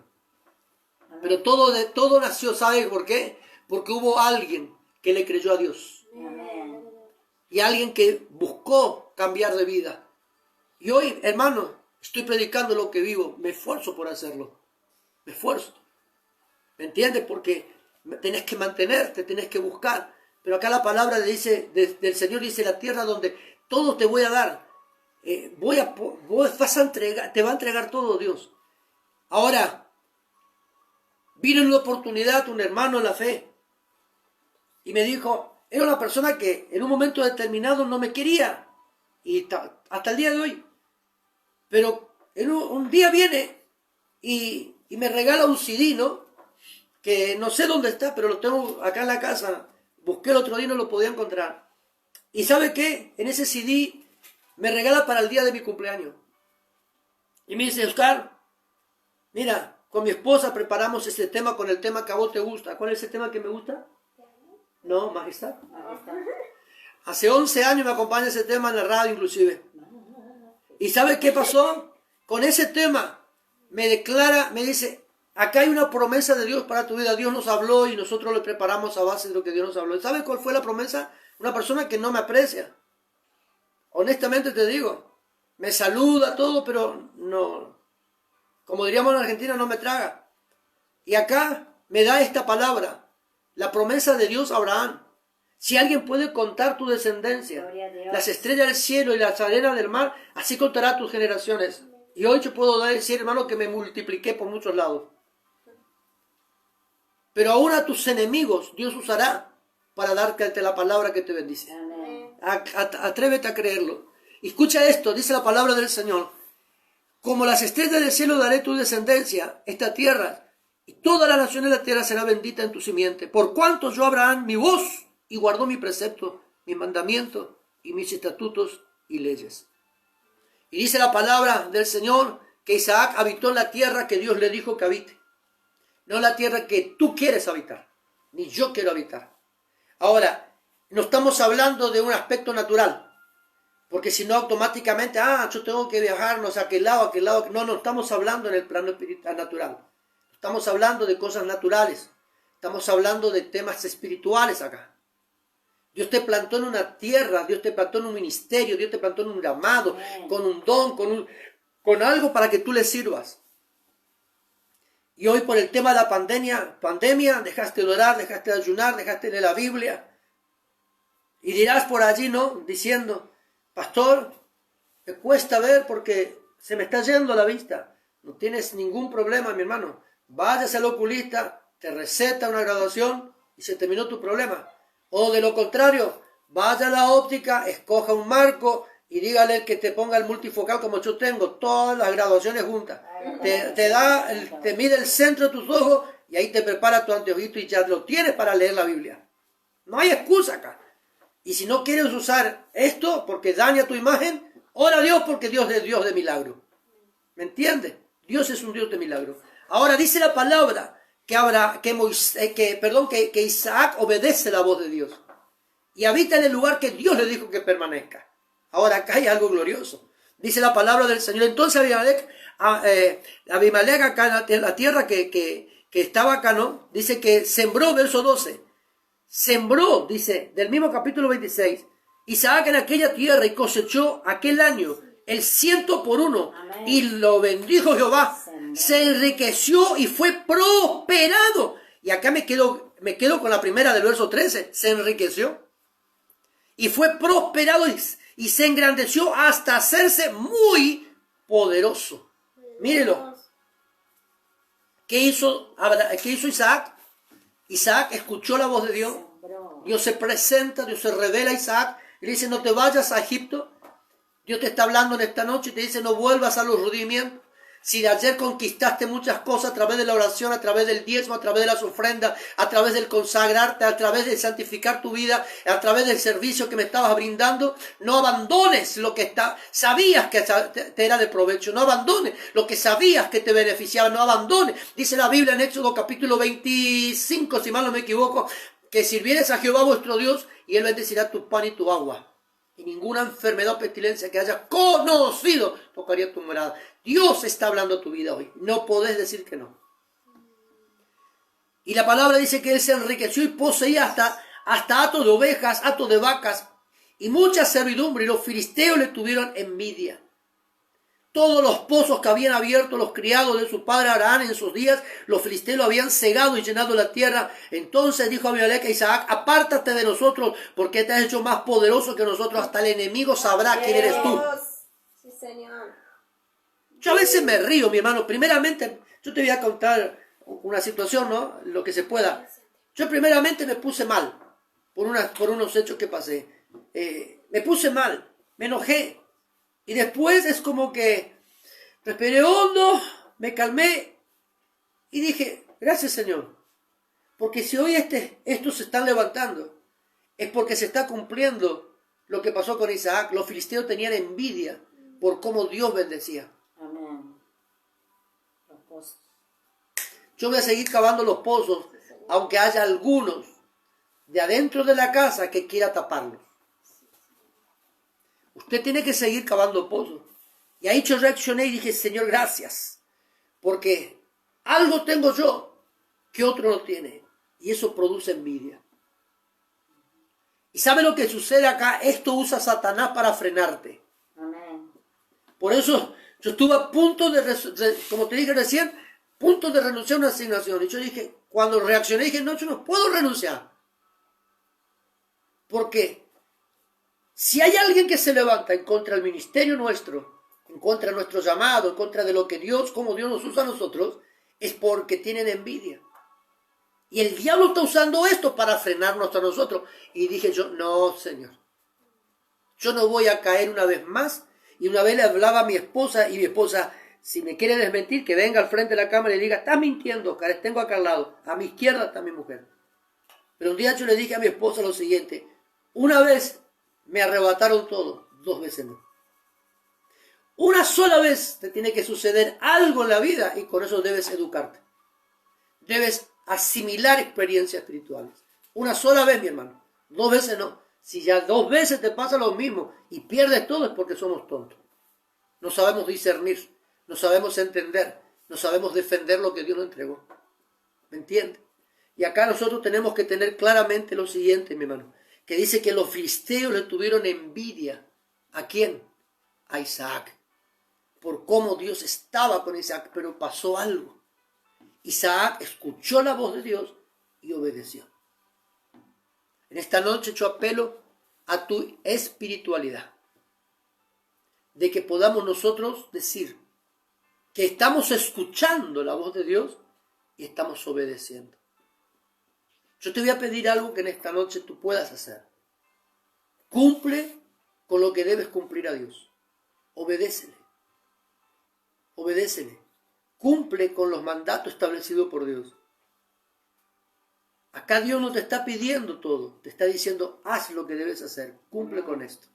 Pero todo nació, ¿sabe por qué? Porque hubo alguien que le creyó a Dios. Y alguien que buscó cambiar de vida. Y hoy, hermano, estoy predicando lo que vivo. Me esfuerzo por hacerlo. Me esfuerzo. ¿Me entiendes? Porque tenés que mantenerte, tenés que buscar. Pero acá la palabra dice, del Señor dice, la tierra donde todo te voy a dar. Vas a entregar, te va a entregar todo Dios. Ahora, vino en una oportunidad un hermano en la fe. Y me dijo, era una persona que en un momento determinado no me quería. Y hasta el día de hoy. Pero un día viene y me regala un CD, ¿no? Que no sé dónde está, pero lo tengo acá en la casa. Busqué el otro día y no lo podía encontrar. ¿Y sabe qué? En ese CD me regala para el día de mi cumpleaños. Y me dice, Oscar, mira, con mi esposa preparamos este tema con el tema que a vos te gusta. ¿Cuál es el tema que me gusta? No, majestad. Majestad. Hace 11 años me acompaña ese tema en la radio inclusive. ¿Y sabe qué pasó? Con ese tema me declara, me dice, acá hay una promesa de Dios para tu vida. Dios nos habló y nosotros lo preparamos a base de lo que Dios nos habló. ¿Sabe cuál fue la promesa? Una persona que no me aprecia. Honestamente te digo, me saluda todo, pero no, como diríamos en Argentina, no me traga. Y acá me da esta palabra, la promesa de Dios a Abraham. Si alguien puede contar tu descendencia, las estrellas del cielo y las arenas del mar, así contará tus generaciones. Y hoy yo puedo decir, hermano, que me multipliqué por muchos lados. Pero aún a tus enemigos Dios usará para darte la palabra que te bendice. Amén. Atrévete a creerlo. Escucha esto, dice la palabra del Señor. Como las estrellas del cielo daré tu descendencia, esta tierra, y toda la nación de la tierra será bendita en tu simiente. Por cuanto yo Abraham mi voz, y guardó mi precepto, mi mandamiento, y mis estatutos y leyes. Y dice la palabra del Señor que Isaac habitó en la tierra que Dios le dijo que habite. No la tierra que tú quieres habitar, ni yo quiero habitar. Ahora, no estamos hablando de un aspecto natural, porque si no automáticamente, yo tengo que viajar, no sé, a aquel lado. No estamos hablando en el plano espiritual natural. Estamos hablando de cosas naturales. Estamos hablando de temas espirituales acá. Dios te plantó en una tierra, Dios te plantó en un ministerio, Dios te plantó en un llamado, con un don, con algo para que tú le sirvas. Y hoy por el tema de la pandemia, dejaste de orar, dejaste de ayunar, dejaste de leer la Biblia. Y dirás por allí, ¿no? Diciendo, pastor, me cuesta ver porque se me está yendo la vista. No tienes ningún problema, mi hermano. Váyase al oculista, te receta una graduación y se terminó tu problema. O de lo contrario, vaya a la óptica, escoja un marco y dígale que te ponga el multifocal como yo tengo, todas las graduaciones juntas. Te mide el centro de tus ojos y ahí te prepara tu anteojito y ya lo tienes para leer la Biblia. No hay excusa acá. Y si no quieres usar esto porque daña tu imagen, ora a Dios porque Dios es Dios de milagro. ¿Me entiendes? Dios es un Dios de milagro. Ahora dice la palabra que Isaac obedece la voz de Dios y habita en el lugar que Dios le dijo que permanezca. Ahora acá hay algo glorioso. Dice la palabra del Señor. Entonces Abimelech acá en la tierra que estaba acá, ¿no? Dice que sembró, verso 12. Sembró, dice, del mismo capítulo 26. Isaac en aquella tierra y cosechó aquel año el 100 por 1. Amén. Y lo bendijo Jehová. Se enriqueció y fue prosperado. Y acá me quedo con la primera del verso 13. Se enriqueció. Y fue prosperado y se engrandeció hasta hacerse muy poderoso. Mírelo. ¿Qué hizo Isaac? Isaac escuchó la voz de Dios. Dios se presenta, Dios se revela a Isaac. Y le dice, no te vayas a Egipto. Dios te está hablando en esta noche y te dice, no vuelvas a los rudimentos. Si de ayer conquistaste muchas cosas a través de la oración, a través del diezmo, a través de las ofrendas, a través del consagrarte, a través de santificar tu vida, a través del servicio que me estabas brindando, no abandones lo que sabías que te era de provecho, no abandones lo que sabías que te beneficiaba, no abandones. Dice la Biblia en Éxodo capítulo 25, si mal no me equivoco, que sirvieres a Jehová vuestro Dios y Él bendecirá tu pan y tu agua. Y ninguna enfermedad o pestilencia que hayas conocido tocaría tu morada. Dios está hablando a tu vida hoy. No podés decir que no. Y la palabra dice que Él se enriqueció y poseía hasta hatos de ovejas, hatos de vacas y mucha servidumbre. Y los filisteos le tuvieron envidia. Todos los pozos que habían abierto los criados de su padre Abraham en sus días, los filisteos lo habían cegado y llenado la tierra. Entonces dijo Abimelech a Isaac, apártate de nosotros, porque te has hecho más poderoso que nosotros. Hasta el enemigo sabrá quién eres tú. Sí, Señor. Yo a veces me río, mi hermano. Primeramente, yo te voy a contar una situación, ¿no? Lo que se pueda. Yo primeramente me puse mal por unos hechos que pasé. Me puse mal, me enojé. Y después es como que respiré hondo, me calmé y dije, gracias Señor. Porque si hoy estos se están levantando, es porque se está cumpliendo lo que pasó con Isaac. Los filisteos tenían envidia por cómo Dios bendecía. Amén. Los pozos. Yo voy a seguir cavando los pozos, aunque haya algunos de adentro de la casa que quiera taparlos. Usted tiene que seguir cavando pozos. Y ahí yo reaccioné y dije, Señor, gracias, porque algo tengo yo que otro no tiene, y eso produce envidia. ¿Y sabe lo que sucede acá? Esto usa Satanás para frenarte. Amén. Por eso yo estuve a punto como te dije recién, punto de renunciar a una asignación. Y yo dije, cuando reaccioné, dije, no, yo no puedo renunciar. Porque si hay alguien que se levanta en contra del ministerio nuestro, en contra de nuestro llamado, en contra de lo que Dios, como Dios nos usa a nosotros, es porque tienen envidia. Y el diablo está usando esto para frenarnos a nosotros. Y dije yo, no, Señor, yo no voy a caer una vez más. Y una vez le hablaba a mi esposa, y mi esposa, si me quiere desmentir, que venga al frente de la cámara y le diga, estás mintiendo, Oscar, tengo acá al lado, a mi izquierda está mi mujer. Pero un día yo le dije a mi esposa lo siguiente, una vez me arrebataron todo, 2 veces no. Una sola vez te tiene que suceder algo en la vida y con eso debes educarte. Debes asimilar experiencias espirituales. Una sola vez, mi hermano. 2 veces no. Si ya 2 veces te pasa lo mismo y pierdes todo es porque somos tontos. No sabemos discernir, no sabemos entender, no sabemos defender lo que Dios nos entregó. ¿Me entiendes? Y acá nosotros tenemos que tener claramente lo siguiente, mi hermano. Que dice que los filisteos le tuvieron envidia. ¿A quién? A Isaac. Por cómo Dios estaba con Isaac, pero pasó algo. Isaac escuchó la voz de Dios y obedeció. En esta noche yo apelo a tu espiritualidad, de que podamos nosotros decir que estamos escuchando la voz de Dios y estamos obedeciendo. Yo te voy a pedir algo que en esta noche tú puedas hacer. Cumple con lo que debes cumplir a Dios. Obedécele. Obedécele. Cumple con los mandatos establecidos por Dios. Acá Dios no te está pidiendo todo. Te está diciendo, haz lo que debes hacer. Cumple con esto.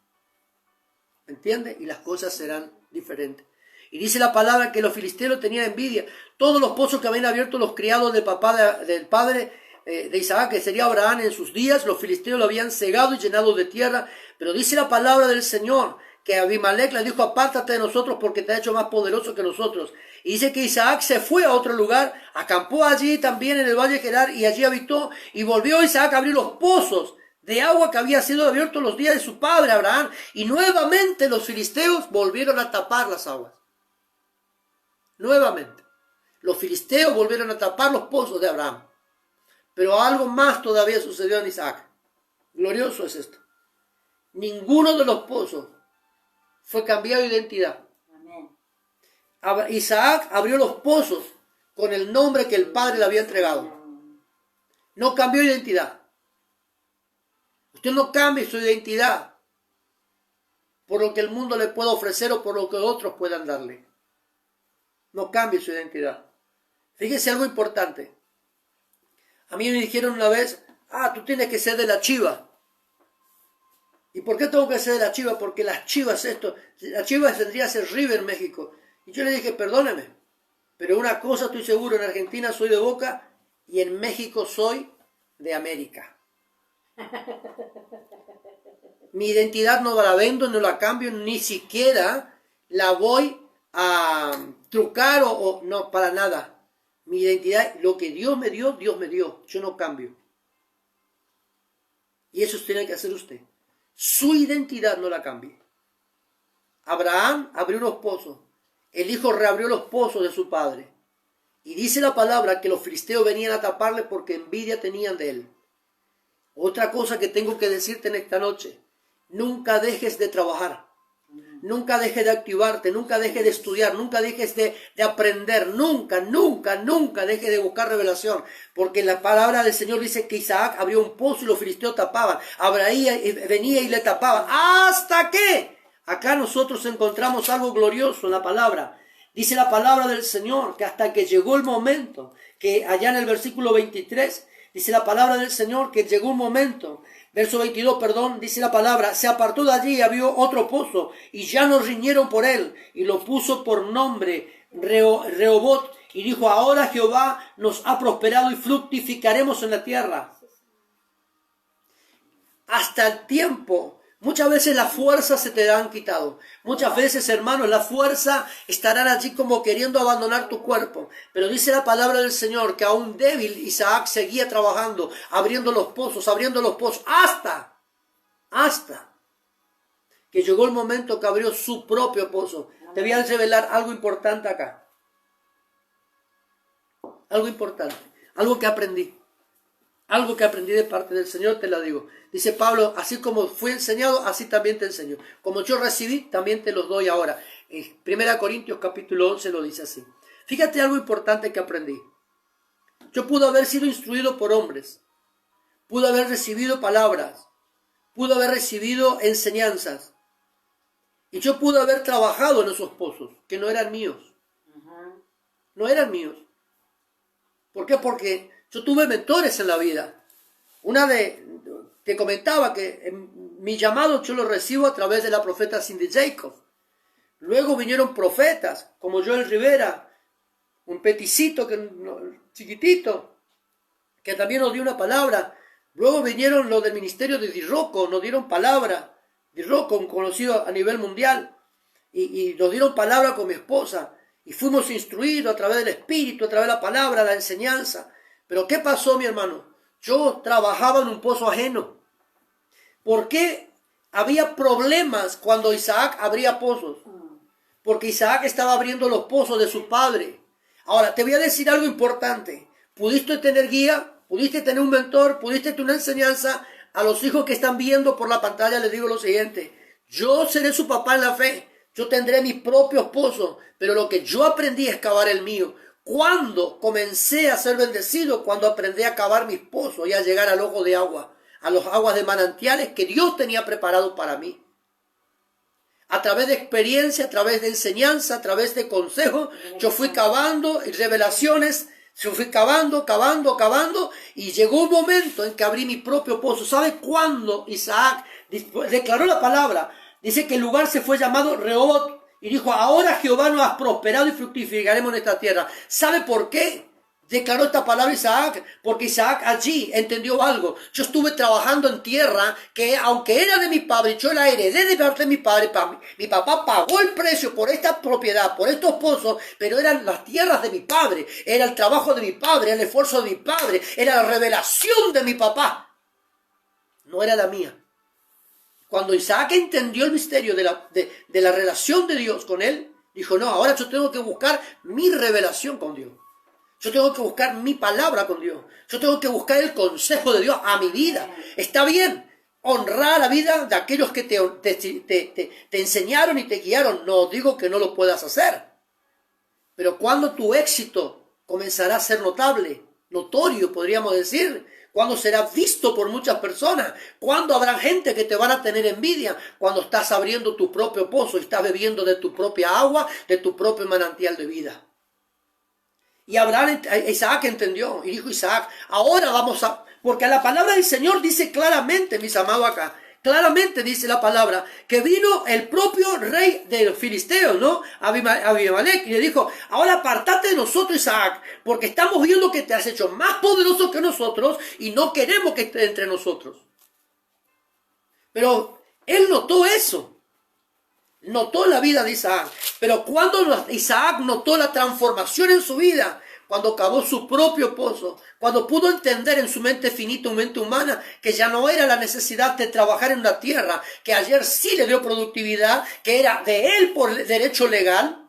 ¿Me entiendes? Y las cosas serán diferentes. Y dice la palabra que los filisteos tenían envidia. Todos los pozos que habían abierto los criados del padre de Isaac, que sería Abraham en sus días, los filisteos lo habían cegado y llenado de tierra. Pero dice la palabra del Señor que Abimelech le dijo, apártate de nosotros porque te ha hecho más poderoso que nosotros. Y dice que Isaac se fue a otro lugar, acampó allí también en el valle de Gerar y allí habitó. Y volvió Isaac a abrir los pozos de agua que había sido abiertos los días de su padre Abraham. Y nuevamente los filisteos volvieron a tapar las aguas. Nuevamente. Los filisteos volvieron a tapar los pozos de Abraham. Pero algo más todavía sucedió en Isaac. Glorioso es esto. Ninguno de los pozos fue cambiado de identidad. Amén. Isaac abrió los pozos con el nombre que el padre le había entregado. No cambió identidad. Usted no cambie su identidad por lo que el mundo le pueda ofrecer o por lo que otros puedan darle. No cambie su identidad. Fíjese algo importante. A mí me dijeron una vez, tú tienes que ser de la Chiva. ¿Y por qué tengo que ser de la Chiva? Porque las Chivas la Chiva tendría que ser River en México. Y yo le dije, perdóneme, pero una cosa estoy seguro, en Argentina soy de Boca y en México soy de América. Mi identidad no la vendo, no la cambio, ni siquiera la voy a trucar o no, para nada. Mi identidad, lo que Dios me dio, yo no cambio. Y eso tiene que hacer usted. Su identidad no la cambie. Abraham abrió unos pozos. El hijo reabrió los pozos de su padre. Y dice la palabra que los filisteos venían a taparle porque envidia tenían de él. Otra cosa que tengo que decirte en esta noche. Nunca dejes de trabajar. Nunca dejes de activarte. Nunca dejes de estudiar. Nunca dejes de aprender. Nunca dejes de buscar revelación. Porque la palabra del Señor dice que Isaac abrió un pozo y los filisteos tapaban. Abraham venía y le tapaban. ¿Hasta qué? Acá nosotros encontramos algo glorioso en la palabra. Dice la palabra del Señor que hasta que llegó el momento, que allá en el versículo 23, dice la palabra del Señor que llegó un momento, verso 22, perdón, dice la palabra, se apartó de allí y abrió otro pozo y ya no riñeron por él y lo puso por nombre Rehobot y dijo, ahora Jehová nos ha prosperado y fructificaremos en la tierra. hasta el tiempo. Muchas veces las fuerzas se te han quitado. Muchas veces, hermanos, la fuerza estarán allí como queriendo abandonar tu cuerpo. Pero dice la palabra del Señor que aún débil Isaac seguía trabajando, abriendo los pozos, hasta que llegó el momento que abrió su propio pozo. Te voy a revelar algo importante acá. Algo importante, algo que aprendí. Algo que aprendí de parte del Señor, te lo digo. Dice Pablo, así como fui enseñado, así también te enseño. Como yo recibí, también te los doy ahora. En 1 Corintios capítulo 11 lo dice así. Fíjate algo importante que aprendí. Yo pude haber sido instruido por hombres. Pude haber recibido palabras. Pude haber recibido enseñanzas. Y yo pude haber trabajado en esos pozos, que no eran míos. No eran míos. ¿Por qué? Porque yo tuve mentores en la vida. Te comentaba que mi llamado yo lo recibo a través de la profeta Cindy Jacob. Luego vinieron profetas como Joel Rivera, un peticito, chiquitito, que también nos dio una palabra. Luego vinieron los del ministerio de Dirroco, nos dieron palabra. Dirroco, un conocido a nivel mundial. Y nos dieron palabra con mi esposa. Y fuimos instruidos a través del Espíritu, a través de la palabra, la enseñanza. Pero ¿qué pasó, mi hermano? Yo trabajaba en un pozo ajeno. ¿Por qué había problemas cuando Isaac abría pozos? Porque Isaac estaba abriendo los pozos de su padre. Ahora, te voy a decir algo importante. Pudiste tener guía, pudiste tener un mentor, pudiste tener una enseñanza. A los hijos que están viendo por la pantalla les digo lo siguiente. Yo seré su papá en la fe. Yo tendré mis propios pozos. Pero lo que yo aprendí es cavar el mío. Cuando comencé a ser bendecido, cuando aprendí a cavar mis pozos y a llegar al ojo de agua, a las aguas de manantiales que Dios tenía preparado para mí. A través de experiencia, a través de enseñanza, a través de consejos, yo fui cavando y revelaciones, yo fui cavando, y llegó un momento en que abrí mi propio pozo. ¿Sabe cuándo Isaac declaró la palabra? Dice que el lugar se fue llamado Rehobot. Y dijo, ahora Jehová nos ha prosperado y fructificaremos en esta tierra. ¿Sabe por qué declaró esta palabra Isaac? Porque Isaac allí entendió algo. Yo estuve trabajando en tierra que aunque era de mi padre, yo la heredé de parte de mi padre. Mi papá pagó el precio por esta propiedad, por estos pozos, pero eran las tierras de mi padre. Era el trabajo de mi padre, el esfuerzo de mi padre, era la revelación de mi papá. No era la mía. Cuando Isaac entendió el misterio de la relación de Dios con él, dijo, no, ahora yo tengo que buscar mi revelación con Dios. Yo tengo que buscar mi palabra con Dios. Yo tengo que buscar el consejo de Dios a mi vida. Está bien honrar la vida de aquellos que te enseñaron y te guiaron. No digo que no lo puedas hacer. Pero cuando tu éxito comenzará a ser notable, notorio podríamos decir, cuando será visto por muchas personas, cuando habrá gente que te van a tener envidia, cuando estás abriendo tu propio pozo y estás bebiendo de tu propia agua, de tu propio manantial de vida. Y Isaac entendió y dijo Isaac, ahora vamos a... Porque la palabra del Señor dice claramente, mis amados acá, claramente dice la palabra, que vino el propio rey de los filisteos, ¿no? Abimelech, y le dijo, ahora apartate de nosotros, Isaac, porque estamos viendo que te has hecho más poderoso que nosotros y no queremos que esté entre nosotros. Pero él notó eso. Notó la vida de Isaac. Pero cuando Isaac notó la transformación en su vida, cuando cavó su propio pozo, cuando pudo entender en su mente finita, mente humana, que ya no era la necesidad de trabajar en una tierra, que ayer sí le dio productividad, que era de él por derecho legal,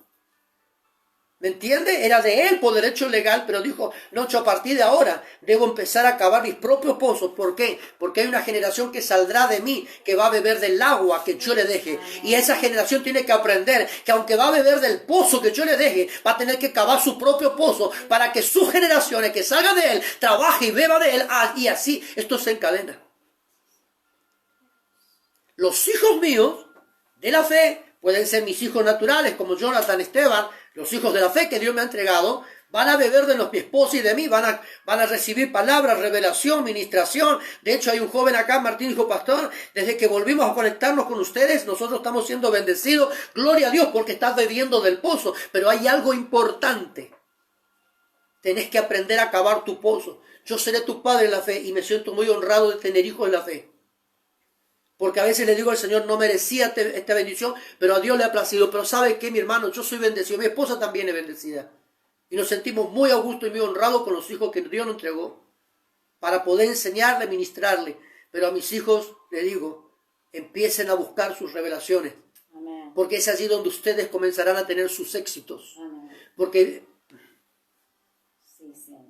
¿me entiende? Era de él por derecho legal, pero dijo, no, yo a partir de ahora debo empezar a cavar mis propios pozos. ¿Por qué? Porque hay una generación que saldrá de mí, que va a beber del agua que yo le deje. Y esa generación tiene que aprender que aunque va a beber del pozo que yo le deje, va a tener que cavar su propio pozo para que sus generaciones, que salga de él, trabaje y beba de él. Y así esto se encadena. Los hijos míos de la fe pueden ser mis hijos naturales, como Jonathan, Esteban. Los hijos de la fe que Dios me ha entregado van a beber de mi esposa y de mí, van a recibir palabras, revelación, ministración. De hecho, hay un joven acá, Martín, hijo pastor, desde que volvimos a conectarnos con ustedes, nosotros estamos siendo bendecidos. Gloria a Dios porque estás bebiendo del pozo. Pero hay algo importante. Tenés que aprender a cavar tu pozo. Yo seré tu padre en la fe y me siento muy honrado de tener hijos en la fe. Porque a veces le digo al Señor, no merecía esta bendición, pero a Dios le ha placido. Pero ¿sabe qué, mi hermano? Yo soy bendecido, mi esposa también es bendecida. Y nos sentimos muy a gusto y muy honrados con los hijos que Dios nos entregó para poder enseñarle, ministrarle. Pero a mis hijos, le digo, empiecen a buscar sus revelaciones. Amén. Porque es allí donde ustedes comenzarán a tener sus éxitos. Amén. Porque Sí, Señor.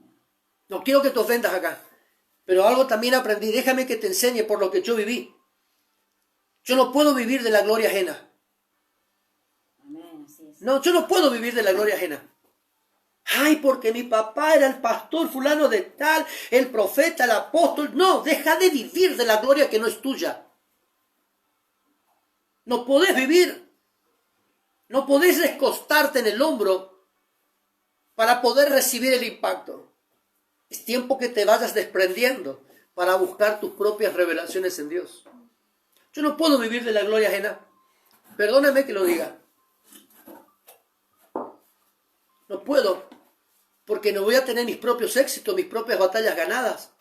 no quiero que te ofendas acá, pero algo también aprendí. Déjame que te enseñe por lo que yo viví. Yo no puedo vivir de la gloria ajena. Amén. Así es. No, yo no puedo vivir de la gloria ajena. Ay, porque mi papá era el pastor fulano de tal, el profeta, el apóstol. No, deja de vivir de la gloria que no es tuya. No podés vivir. No podés recostarte en el hombro para poder recibir el impacto. Es tiempo que te vayas desprendiendo para buscar tus propias revelaciones en Dios. Yo no puedo vivir de la gloria ajena. Perdóname que lo diga. No puedo, porque no voy a tener mis propios éxitos, mis propias batallas ganadas.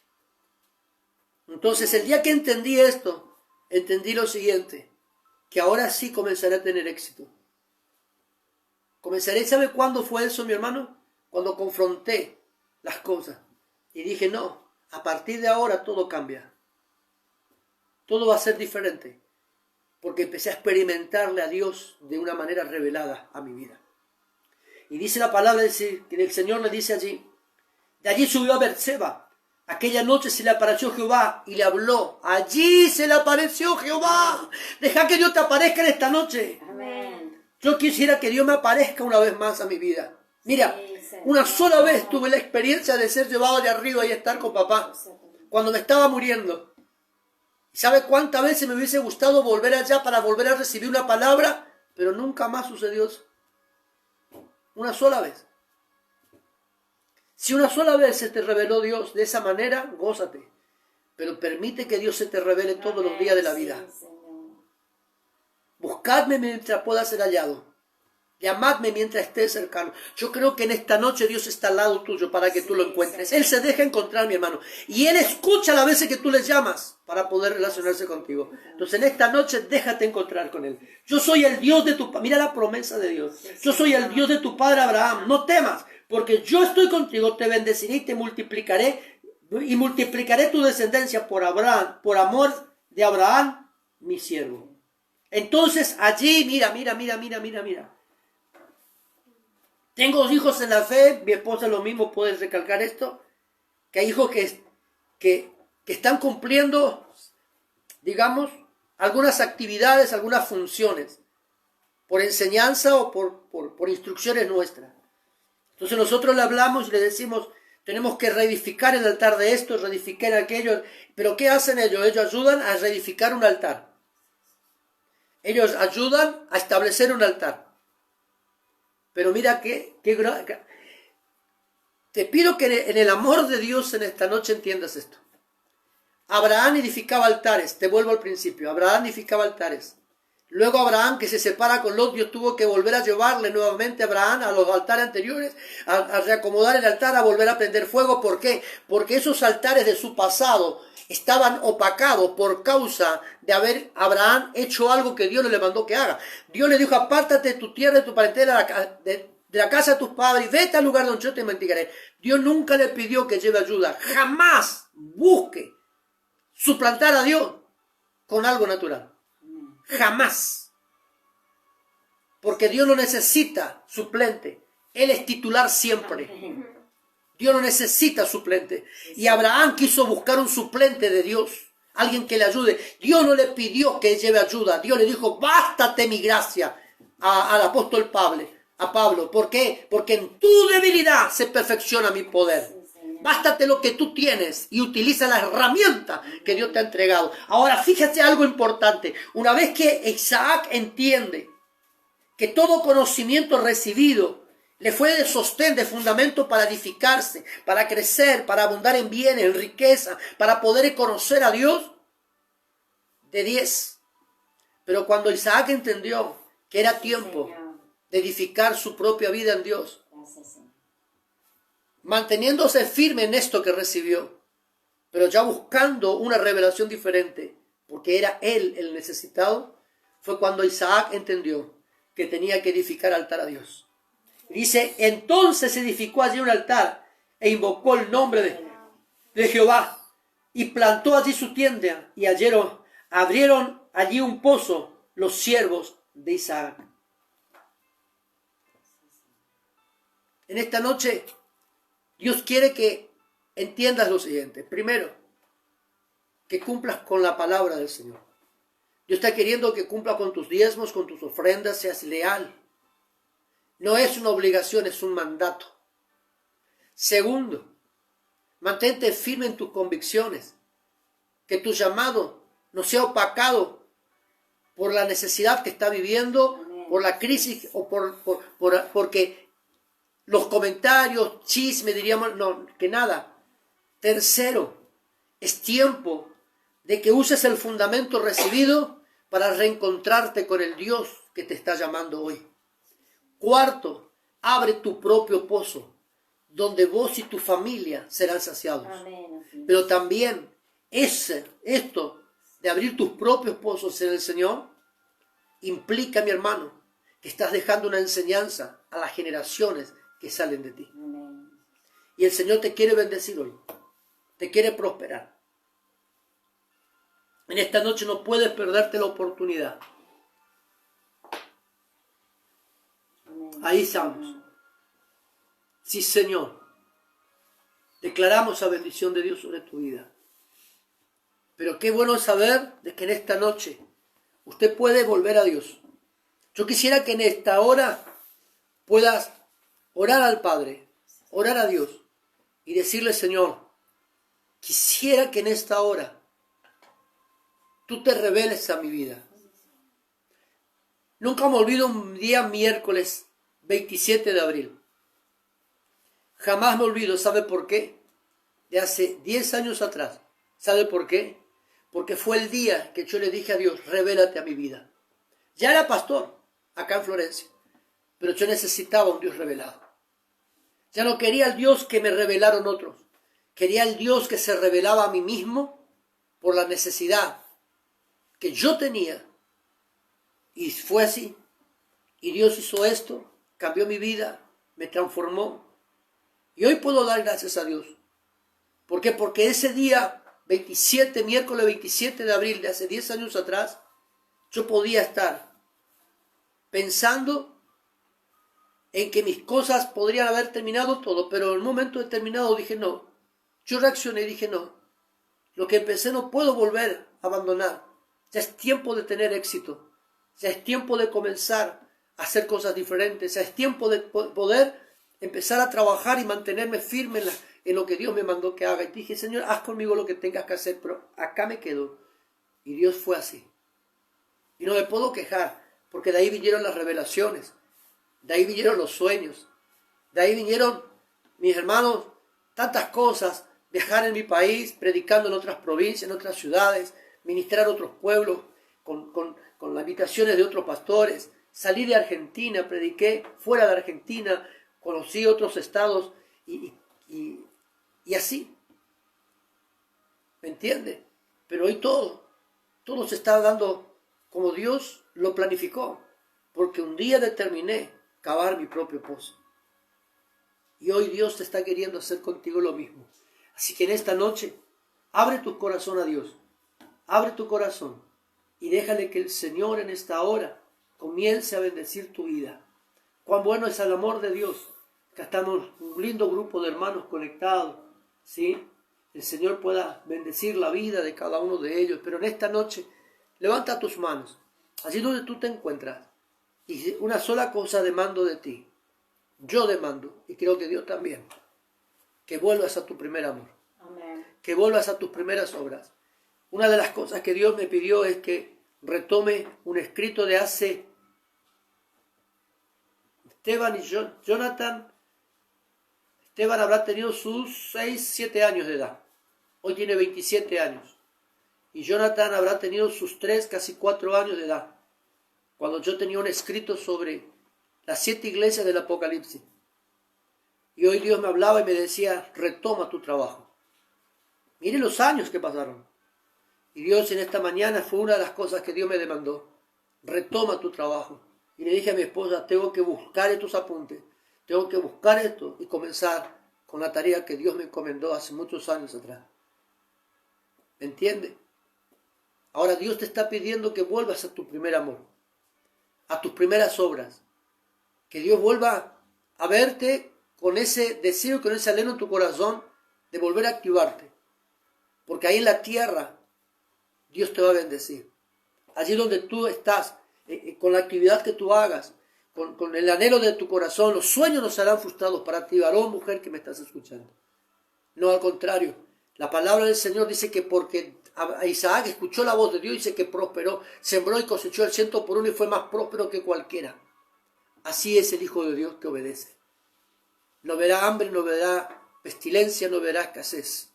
Entonces, el día que entendí esto, entendí lo siguiente, que ahora sí comenzaré a tener éxito. Comenzaré, ¿sabe cuándo fue eso, mi hermano? Cuando confronté las cosas y dije, no, a partir de ahora todo cambia. Todo va a ser diferente, porque empecé a experimentarle a Dios de una manera revelada a mi vida. Y dice la palabra que el Señor le dice allí, de allí subió a Berseba. Aquella noche se le apareció Jehová y le habló. Allí se le apareció Jehová. Deja que Dios te aparezca en esta noche. Amén. Yo quisiera que Dios me aparezca una vez más a mi vida. Mira, Sí, Señor. una sola vez tuve la experiencia de ser llevado de arriba y estar con papá cuando me estaba muriendo. ¿Sabe cuántas veces me hubiese gustado volver allá para volver a recibir una palabra? Pero nunca más sucedió eso. Una sola vez. Si una sola vez se te reveló Dios de esa manera, gózate. Pero permite que Dios se te revele todos los días de la vida. Sí, Señor. Buscadme mientras pueda ser hallado. Llamadme mientras esté cercano. Yo creo que en esta noche Dios está al lado tuyo para que tú lo encuentres. Él se deja encontrar, mi hermano. Y Él escucha las veces que tú le llamas para poder relacionarse contigo. Entonces en esta noche déjate encontrar con Él. Yo soy el Dios de tu padre. Mira la promesa de Dios. Yo soy el Dios de tu padre Abraham. No temas, porque yo estoy contigo. Te bendeciré y te multiplicaré. Y multiplicaré tu descendencia por Abraham, por amor de Abraham, mi siervo. Entonces allí, mira. Tengo hijos en la fe, mi esposa lo mismo puede recalcar esto, que hay hijos que están cumpliendo, digamos, algunas actividades, algunas funciones, por enseñanza o por instrucciones nuestras. Entonces nosotros le hablamos y le decimos, tenemos que reedificar el altar de esto, reedificar aquello, pero ¿qué hacen ellos? Ellos ayudan a reedificar un altar. Ellos ayudan a establecer un altar. Pero mira te pido que en el amor de Dios en esta noche entiendas esto. Abraham edificaba altares, te vuelvo al principio, Abraham edificaba altares. Luego Abraham, que se separa con Lot, Dios tuvo que volver a llevarle nuevamente a Abraham a los altares anteriores, a reacomodar el altar, a volver a prender fuego. ¿Por qué? Porque esos altares de su pasado estaban opacados por causa de haber Abraham hecho algo que Dios le mandó que haga. Dios le dijo, apártate de tu tierra, de tu parentela, de la casa de tus padres, y vete al lugar donde yo te mendigaré. Dios nunca le pidió que lleve ayuda. Jamás busque suplantar a Dios con algo natural. Jamás. Porque Dios no necesita suplente. Él es titular siempre. Dios no necesita suplente. Y Abraham quiso buscar un suplente de Dios. Alguien que le ayude. Dios no le pidió que lleve ayuda. Dios le dijo, bástate mi gracia al apóstol Pablo. ¿Por qué? Porque en tu debilidad se perfecciona mi poder. Bástate lo que tú tienes y utiliza la herramienta que Dios te ha entregado. Ahora, fíjate algo importante. Una vez que Isaac entiende que todo conocimiento recibido le fue de sostén, de fundamento para edificarse, para crecer, para abundar en bienes, en riqueza, para poder conocer a Dios, de 10. Pero cuando Isaac entendió que era tiempo de edificar su propia vida en Dios, manteniéndose firme en esto que recibió, pero ya buscando una revelación diferente, porque era él el necesitado, fue cuando Isaac entendió que tenía que edificar altar a Dios. Dice, entonces edificó allí un altar e invocó el nombre de Jehová y plantó allí su tienda y abrieron allí un pozo los siervos de Isaac. En esta noche Dios quiere que entiendas lo siguiente. Primero, que cumplas con la palabra del Señor. Dios está queriendo que cumpla con tus diezmos, con tus ofrendas, seas leal. No es una obligación, es un mandato. Segundo, mantente firme en tus convicciones. Que tu llamado no sea opacado por la necesidad que está viviendo, por la crisis o porque los comentarios, chisme, diríamos, no, que nada. Tercero, es tiempo de que uses el fundamento recibido para reencontrarte con el Dios que te está llamando hoy. Cuarto, abre tu propio pozo, donde vos y tu familia serán saciados. Amén. Pero también esto de abrir tus propios pozos en el Señor implica, mi hermano, que estás dejando una enseñanza a las generaciones que salen de ti. Amén. Y el Señor te quiere bendecir hoy, te quiere prosperar. En esta noche no puedes perderte la oportunidad. Ahí estamos. Sí, Señor. Declaramos la bendición de Dios sobre tu vida. Pero qué bueno saber de que en esta noche usted puede volver a Dios. Yo quisiera que en esta hora puedas orar al Padre, orar a Dios y decirle, Señor, quisiera que en esta hora tú te reveles a mi vida. Nunca me olvido un día miércoles 27 de abril. Jamás me olvido, ¿sabe por qué? De hace 10 años atrás. ¿Sabe por qué? Porque fue el día que yo le dije a Dios, revélate a mi vida. Ya era pastor acá en Florencia, pero yo necesitaba un Dios revelado. Ya no quería el Dios que me revelaron otros. Quería el Dios que se revelaba a mí mismo por la necesidad que yo tenía. Y fue así. Y Dios hizo esto, cambió mi vida, me transformó. Y hoy puedo dar gracias a Dios. ¿Por qué? Porque ese día miércoles 27 de abril de hace 10 años atrás, yo podía estar pensando en que mis cosas podrían haber terminado todo, pero en un momento determinado dije no. Yo reaccioné y dije no. Lo que empecé no puedo volver a abandonar. Ya es tiempo de tener éxito. Ya es tiempo de comenzar a hacer cosas diferentes. Ya es tiempo de poder empezar a trabajar y mantenerme firme en lo que Dios me mandó que haga. Y dije, Señor, haz conmigo lo que tengas que hacer, pero acá me quedo. Y Dios fue así. Y no me puedo quejar, porque de ahí vinieron las revelaciones, de ahí vinieron los sueños, de ahí vinieron, mis hermanos, tantas cosas, viajar en mi país, predicando en otras provincias, en otras ciudades, ministrar a otros pueblos, con las invitaciones de otros pastores, salí de Argentina, prediqué fuera de Argentina, conocí otros estados y así. ¿Me entiende? Pero hoy todo se está dando como Dios lo planificó. Porque un día determiné cavar mi propio pozo. Y hoy Dios te está queriendo hacer contigo lo mismo. Así que en esta noche, abre tu corazón a Dios. Abre tu corazón y déjale que el Señor en esta hora comience a bendecir tu vida. Cuán bueno es el amor de Dios. Acá estamos un lindo grupo de hermanos conectados, ¿sí? El Señor pueda bendecir la vida de cada uno de ellos. Pero en esta noche, levanta tus manos, allí donde tú te encuentras. Y una sola cosa demando de ti. Yo demando, y creo que Dios también, que vuelvas a tu primer amor. Amén. Que vuelvas a tus primeras obras. Una de las cosas que Dios me pidió es que retome un escrito de hace Esteban y Jonathan. Esteban habrá tenido sus 6, 7 años de edad. Hoy tiene 27 años. Y Jonathan habrá tenido sus 3, casi 4 años de edad. Cuando yo tenía un escrito sobre las 7 iglesias del Apocalipsis. Y hoy Dios me hablaba y me decía, retoma tu trabajo. Mire los años que pasaron. Y Dios en esta mañana fue una de las cosas que Dios me demandó. Retoma tu trabajo. Y le dije a mi esposa, tengo que buscar estos apuntes, tengo que buscar esto y comenzar con la tarea que Dios me encomendó hace muchos años atrás. ¿Me entiende? Ahora Dios te está pidiendo que vuelvas a tu primer amor, a tus primeras obras. Que Dios vuelva a verte con ese deseo, con ese anhelo en tu corazón de volver a activarte. Porque ahí en la tierra Dios te va a bendecir. Allí donde tú estás, con la actividad que tú hagas, con el anhelo de tu corazón, los sueños no serán frustrados para ti, varón, mujer que me estás escuchando. No, al contrario. La palabra del Señor dice que porque Isaac escuchó la voz de Dios, dice que prosperó, sembró y cosechó el 100 por uno y fue más próspero que cualquiera. Así es el Hijo de Dios que obedece. No verá hambre, no verá pestilencia, no verá escasez.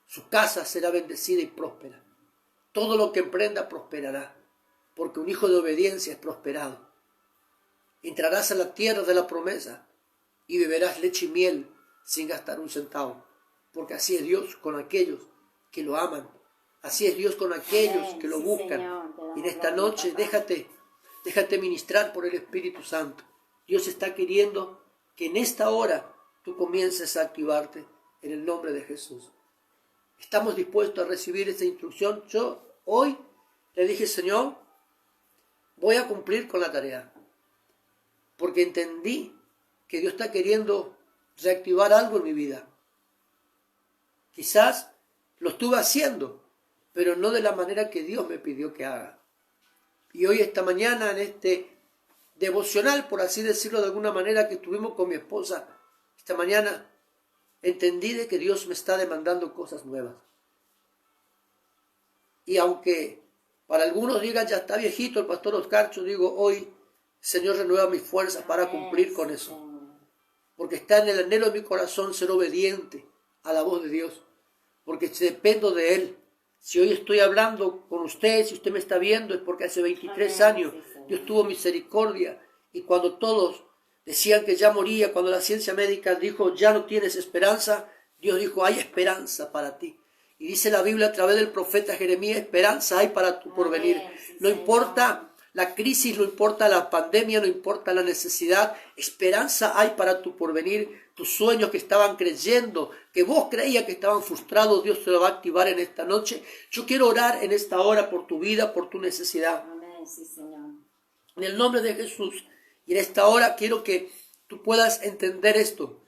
Su casa será bendecida y próspera. Todo lo que emprenda prosperará, porque un hijo de obediencia es prosperado. Entrarás a la tierra de la promesa y beberás leche y miel sin gastar un centavo, porque así es Dios con aquellos que lo aman. Así es Dios con aquellos que lo buscan. Y en esta noche déjate ministrar por el Espíritu Santo. Dios está queriendo que en esta hora tú comiences a activarte en el nombre de Jesús. ¿Estamos dispuestos a recibir esta instrucción? Yo hoy le dije, Señor, voy a cumplir con la tarea. Porque entendí que Dios está queriendo reactivar algo en mi vida. Quizás lo estuve haciendo, pero no de la manera que Dios me pidió que haga. Y hoy, esta mañana, en este devocional, por así decirlo de alguna manera, que tuvimos con mi esposa, esta mañana entendí de que Dios me está demandando cosas nuevas. Y aunque para algunos digan, ya está viejito el pastor Oscar, yo digo, hoy, Señor, renueva mis fuerzas para cumplir con eso. Porque está en el anhelo de mi corazón ser obediente a la voz de Dios. Porque dependo de Él. Si hoy estoy hablando con usted, si usted me está viendo, es porque hace 23 años Dios tuvo misericordia. Y cuando todos decían que ya moría, cuando la ciencia médica dijo, ya no tienes esperanza, Dios dijo, hay esperanza para ti. Y dice la Biblia a través del profeta Jeremías, esperanza hay para tu porvenir. No importa la crisis, no importa la pandemia, no importa la necesidad, esperanza hay para tu porvenir. Tus sueños que estaban creyendo, que vos creías que estaban frustrados, Dios te lo va a activar en esta noche. Yo quiero orar en esta hora por tu vida, por tu necesidad. Amén, sí, Señor. En el nombre de Jesús. Y en esta hora quiero que tú puedas entender esto,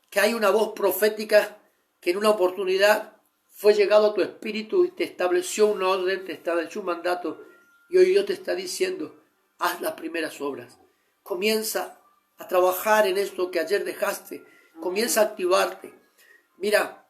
que hay una voz profética que en una oportunidad fue llegado a tu espíritu y te estableció una orden, te estableció un mandato. Y hoy Dios te está diciendo, haz las primeras obras. Comienza a trabajar en esto que ayer dejaste. Comienza a activarte. Mira,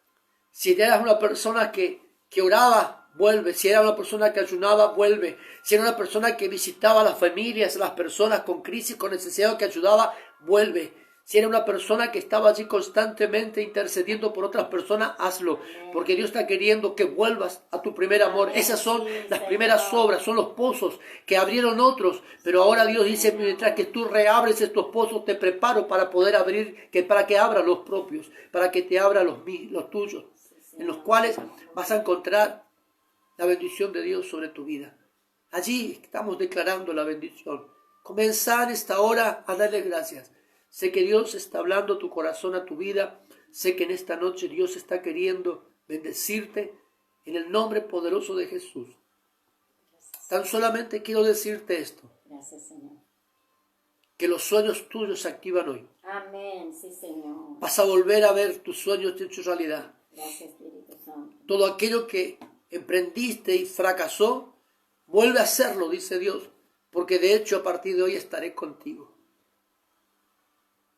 si eras una persona que oraba, vuelve. Si era una persona que ayunaba, vuelve. Si era una persona que visitaba a las familias, a las personas con crisis, con necesidad, que ayudaba, vuelve. Si era una persona que estaba allí constantemente intercediendo por otras personas, hazlo. Porque Dios está queriendo que vuelvas a tu primer amor. Esas son las primeras obras, son los pozos que abrieron otros. Pero ahora Dios dice, mientras que tú reabres estos pozos, te preparo para poder abrir, para que abra los propios, para que te abra los tuyos, en los cuales vas a encontrar la bendición de Dios sobre tu vida. Allí estamos declarando la bendición. Comenzar esta hora a darle gracias. Sé que Dios está hablando a tu corazón, a tu vida. Sé que en esta noche Dios está queriendo bendecirte en el nombre poderoso de Jesús. Tan solamente quiero decirte esto. Gracias, Señor. Que los sueños tuyos se activan hoy. Amén, sí, Señor. Vas a volver a ver tus sueños hechos realidad. Gracias, Espíritu Santo. Todo aquello que emprendiste y fracasó, vuelve a hacerlo, dice Dios. Porque de hecho a partir de hoy estaré contigo.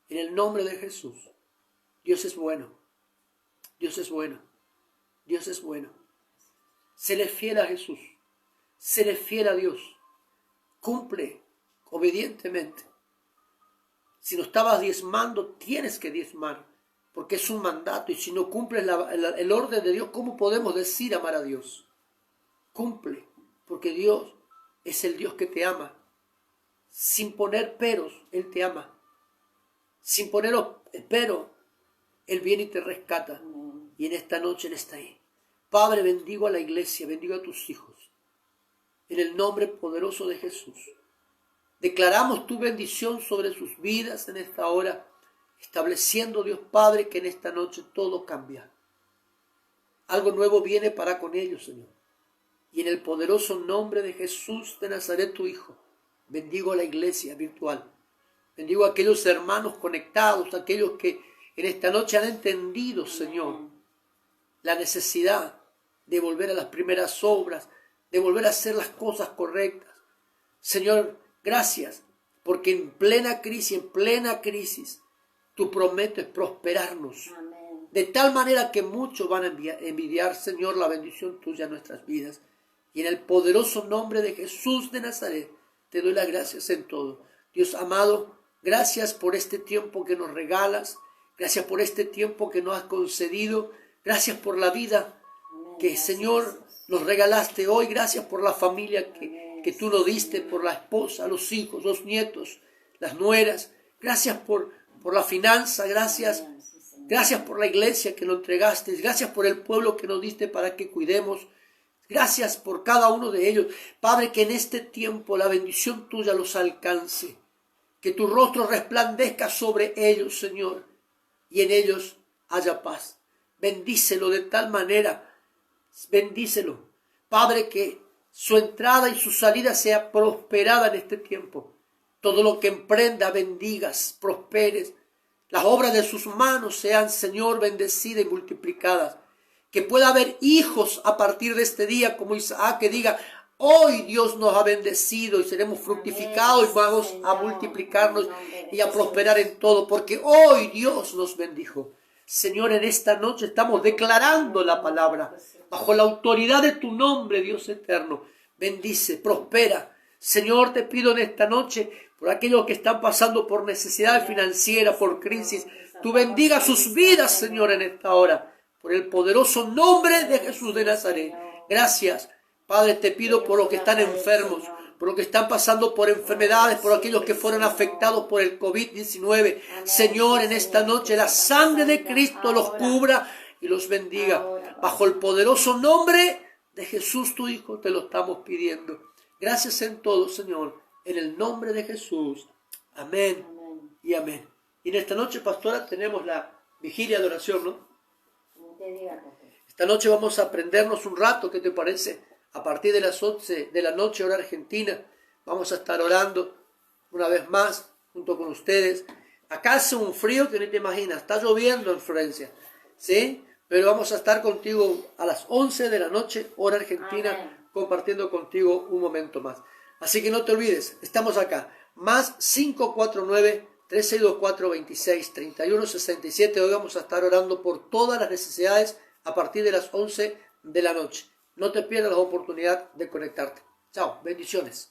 En el nombre de Jesús. Dios es bueno. Dios es bueno. Dios es bueno. Séle fiel a Jesús. Séle fiel a Dios. Cumple obedientemente. Si no estabas diezmando, tienes que diezmar. Porque es un mandato. Y si no cumples el orden de Dios, ¿cómo podemos decir amar a Dios? Cumple. Porque Dios es el Dios que te ama. Sin poner peros, Él te ama. Sin poner pero, Él viene y te rescata. Y en esta noche Él está ahí. Padre, bendigo a la iglesia, bendigo a tus hijos. En el nombre poderoso de Jesús. Declaramos tu bendición sobre sus vidas en esta hora, estableciendo, Dios Padre, que en esta noche todo cambia. Algo nuevo viene para con ellos, Señor. Y en el poderoso nombre de Jesús de Nazaret, tu Hijo, bendigo a la iglesia virtual. Bendigo a aquellos hermanos conectados, aquellos que en esta noche han entendido, Señor, la necesidad de volver a las primeras obras, de volver a hacer las cosas correctas. Señor, gracias, porque en plena crisis, tú prometes prosperarnos. Amén. De tal manera que muchos van a envidiar, Señor, la bendición tuya en nuestras vidas. Y en el poderoso nombre de Jesús de Nazaret, te doy las gracias en todo. Dios amado, gracias por este tiempo que nos regalas. Gracias por este tiempo que nos has concedido. Gracias por la vida que, Señor, nos regalaste hoy. Gracias por la familia que tú nos diste, por la esposa, los hijos, los nietos, las nueras. Gracias por la finanza. Gracias por la iglesia que nos entregaste. Gracias por el pueblo que nos diste para que cuidemos. Gracias por cada uno de ellos. Padre, que en este tiempo la bendición tuya los alcance. Que tu rostro resplandezca sobre ellos, Señor, y en ellos haya paz. Bendícelo de tal manera. Bendícelo. Padre, que su entrada y su salida sea prosperada en este tiempo. Todo lo que emprenda, bendigas, prosperes. Las obras de sus manos sean, Señor, bendecidas y multiplicadas. Que pueda haber hijos a partir de este día, como Isaac, que diga: hoy Dios nos ha bendecido y seremos fructificados y vamos a multiplicarnos y a prosperar en todo, porque hoy Dios nos bendijo. Señor, en esta noche estamos declarando la palabra bajo la autoridad de tu nombre, Dios eterno. Bendice, prospera. Señor, te pido en esta noche por aquellos que están pasando por necesidad financiera, por crisis. Tú bendiga sus vidas, Señor, en esta hora. Por el poderoso nombre de Jesús de Nazaret. Gracias, Padre, te pido por los que están enfermos, por los que están pasando por enfermedades, por aquellos que fueron afectados por el COVID-19. Señor, en esta noche la sangre de Cristo los cubra y los bendiga. Bajo el poderoso nombre de Jesús, tu Hijo, te lo estamos pidiendo. Gracias en todo, Señor, en el nombre de Jesús. Amén y amén. Y en esta noche, pastora, tenemos la vigilia de oración, ¿no? Esta noche vamos a aprendernos un rato, ¿qué te parece? A partir de las 11 de la noche, hora argentina, vamos a estar orando una vez más junto con ustedes. Acá hace un frío que no te imaginas, está lloviendo en Florencia, ¿sí? Pero vamos a estar contigo a las 11 de la noche, hora argentina, amén, compartiendo contigo un momento más. Así que no te olvides, estamos acá, más 549-3624-2631-67. Hoy vamos a estar orando por todas las necesidades a partir de las 11 de la noche. No te pierdas la oportunidad de conectarte. Chao, bendiciones.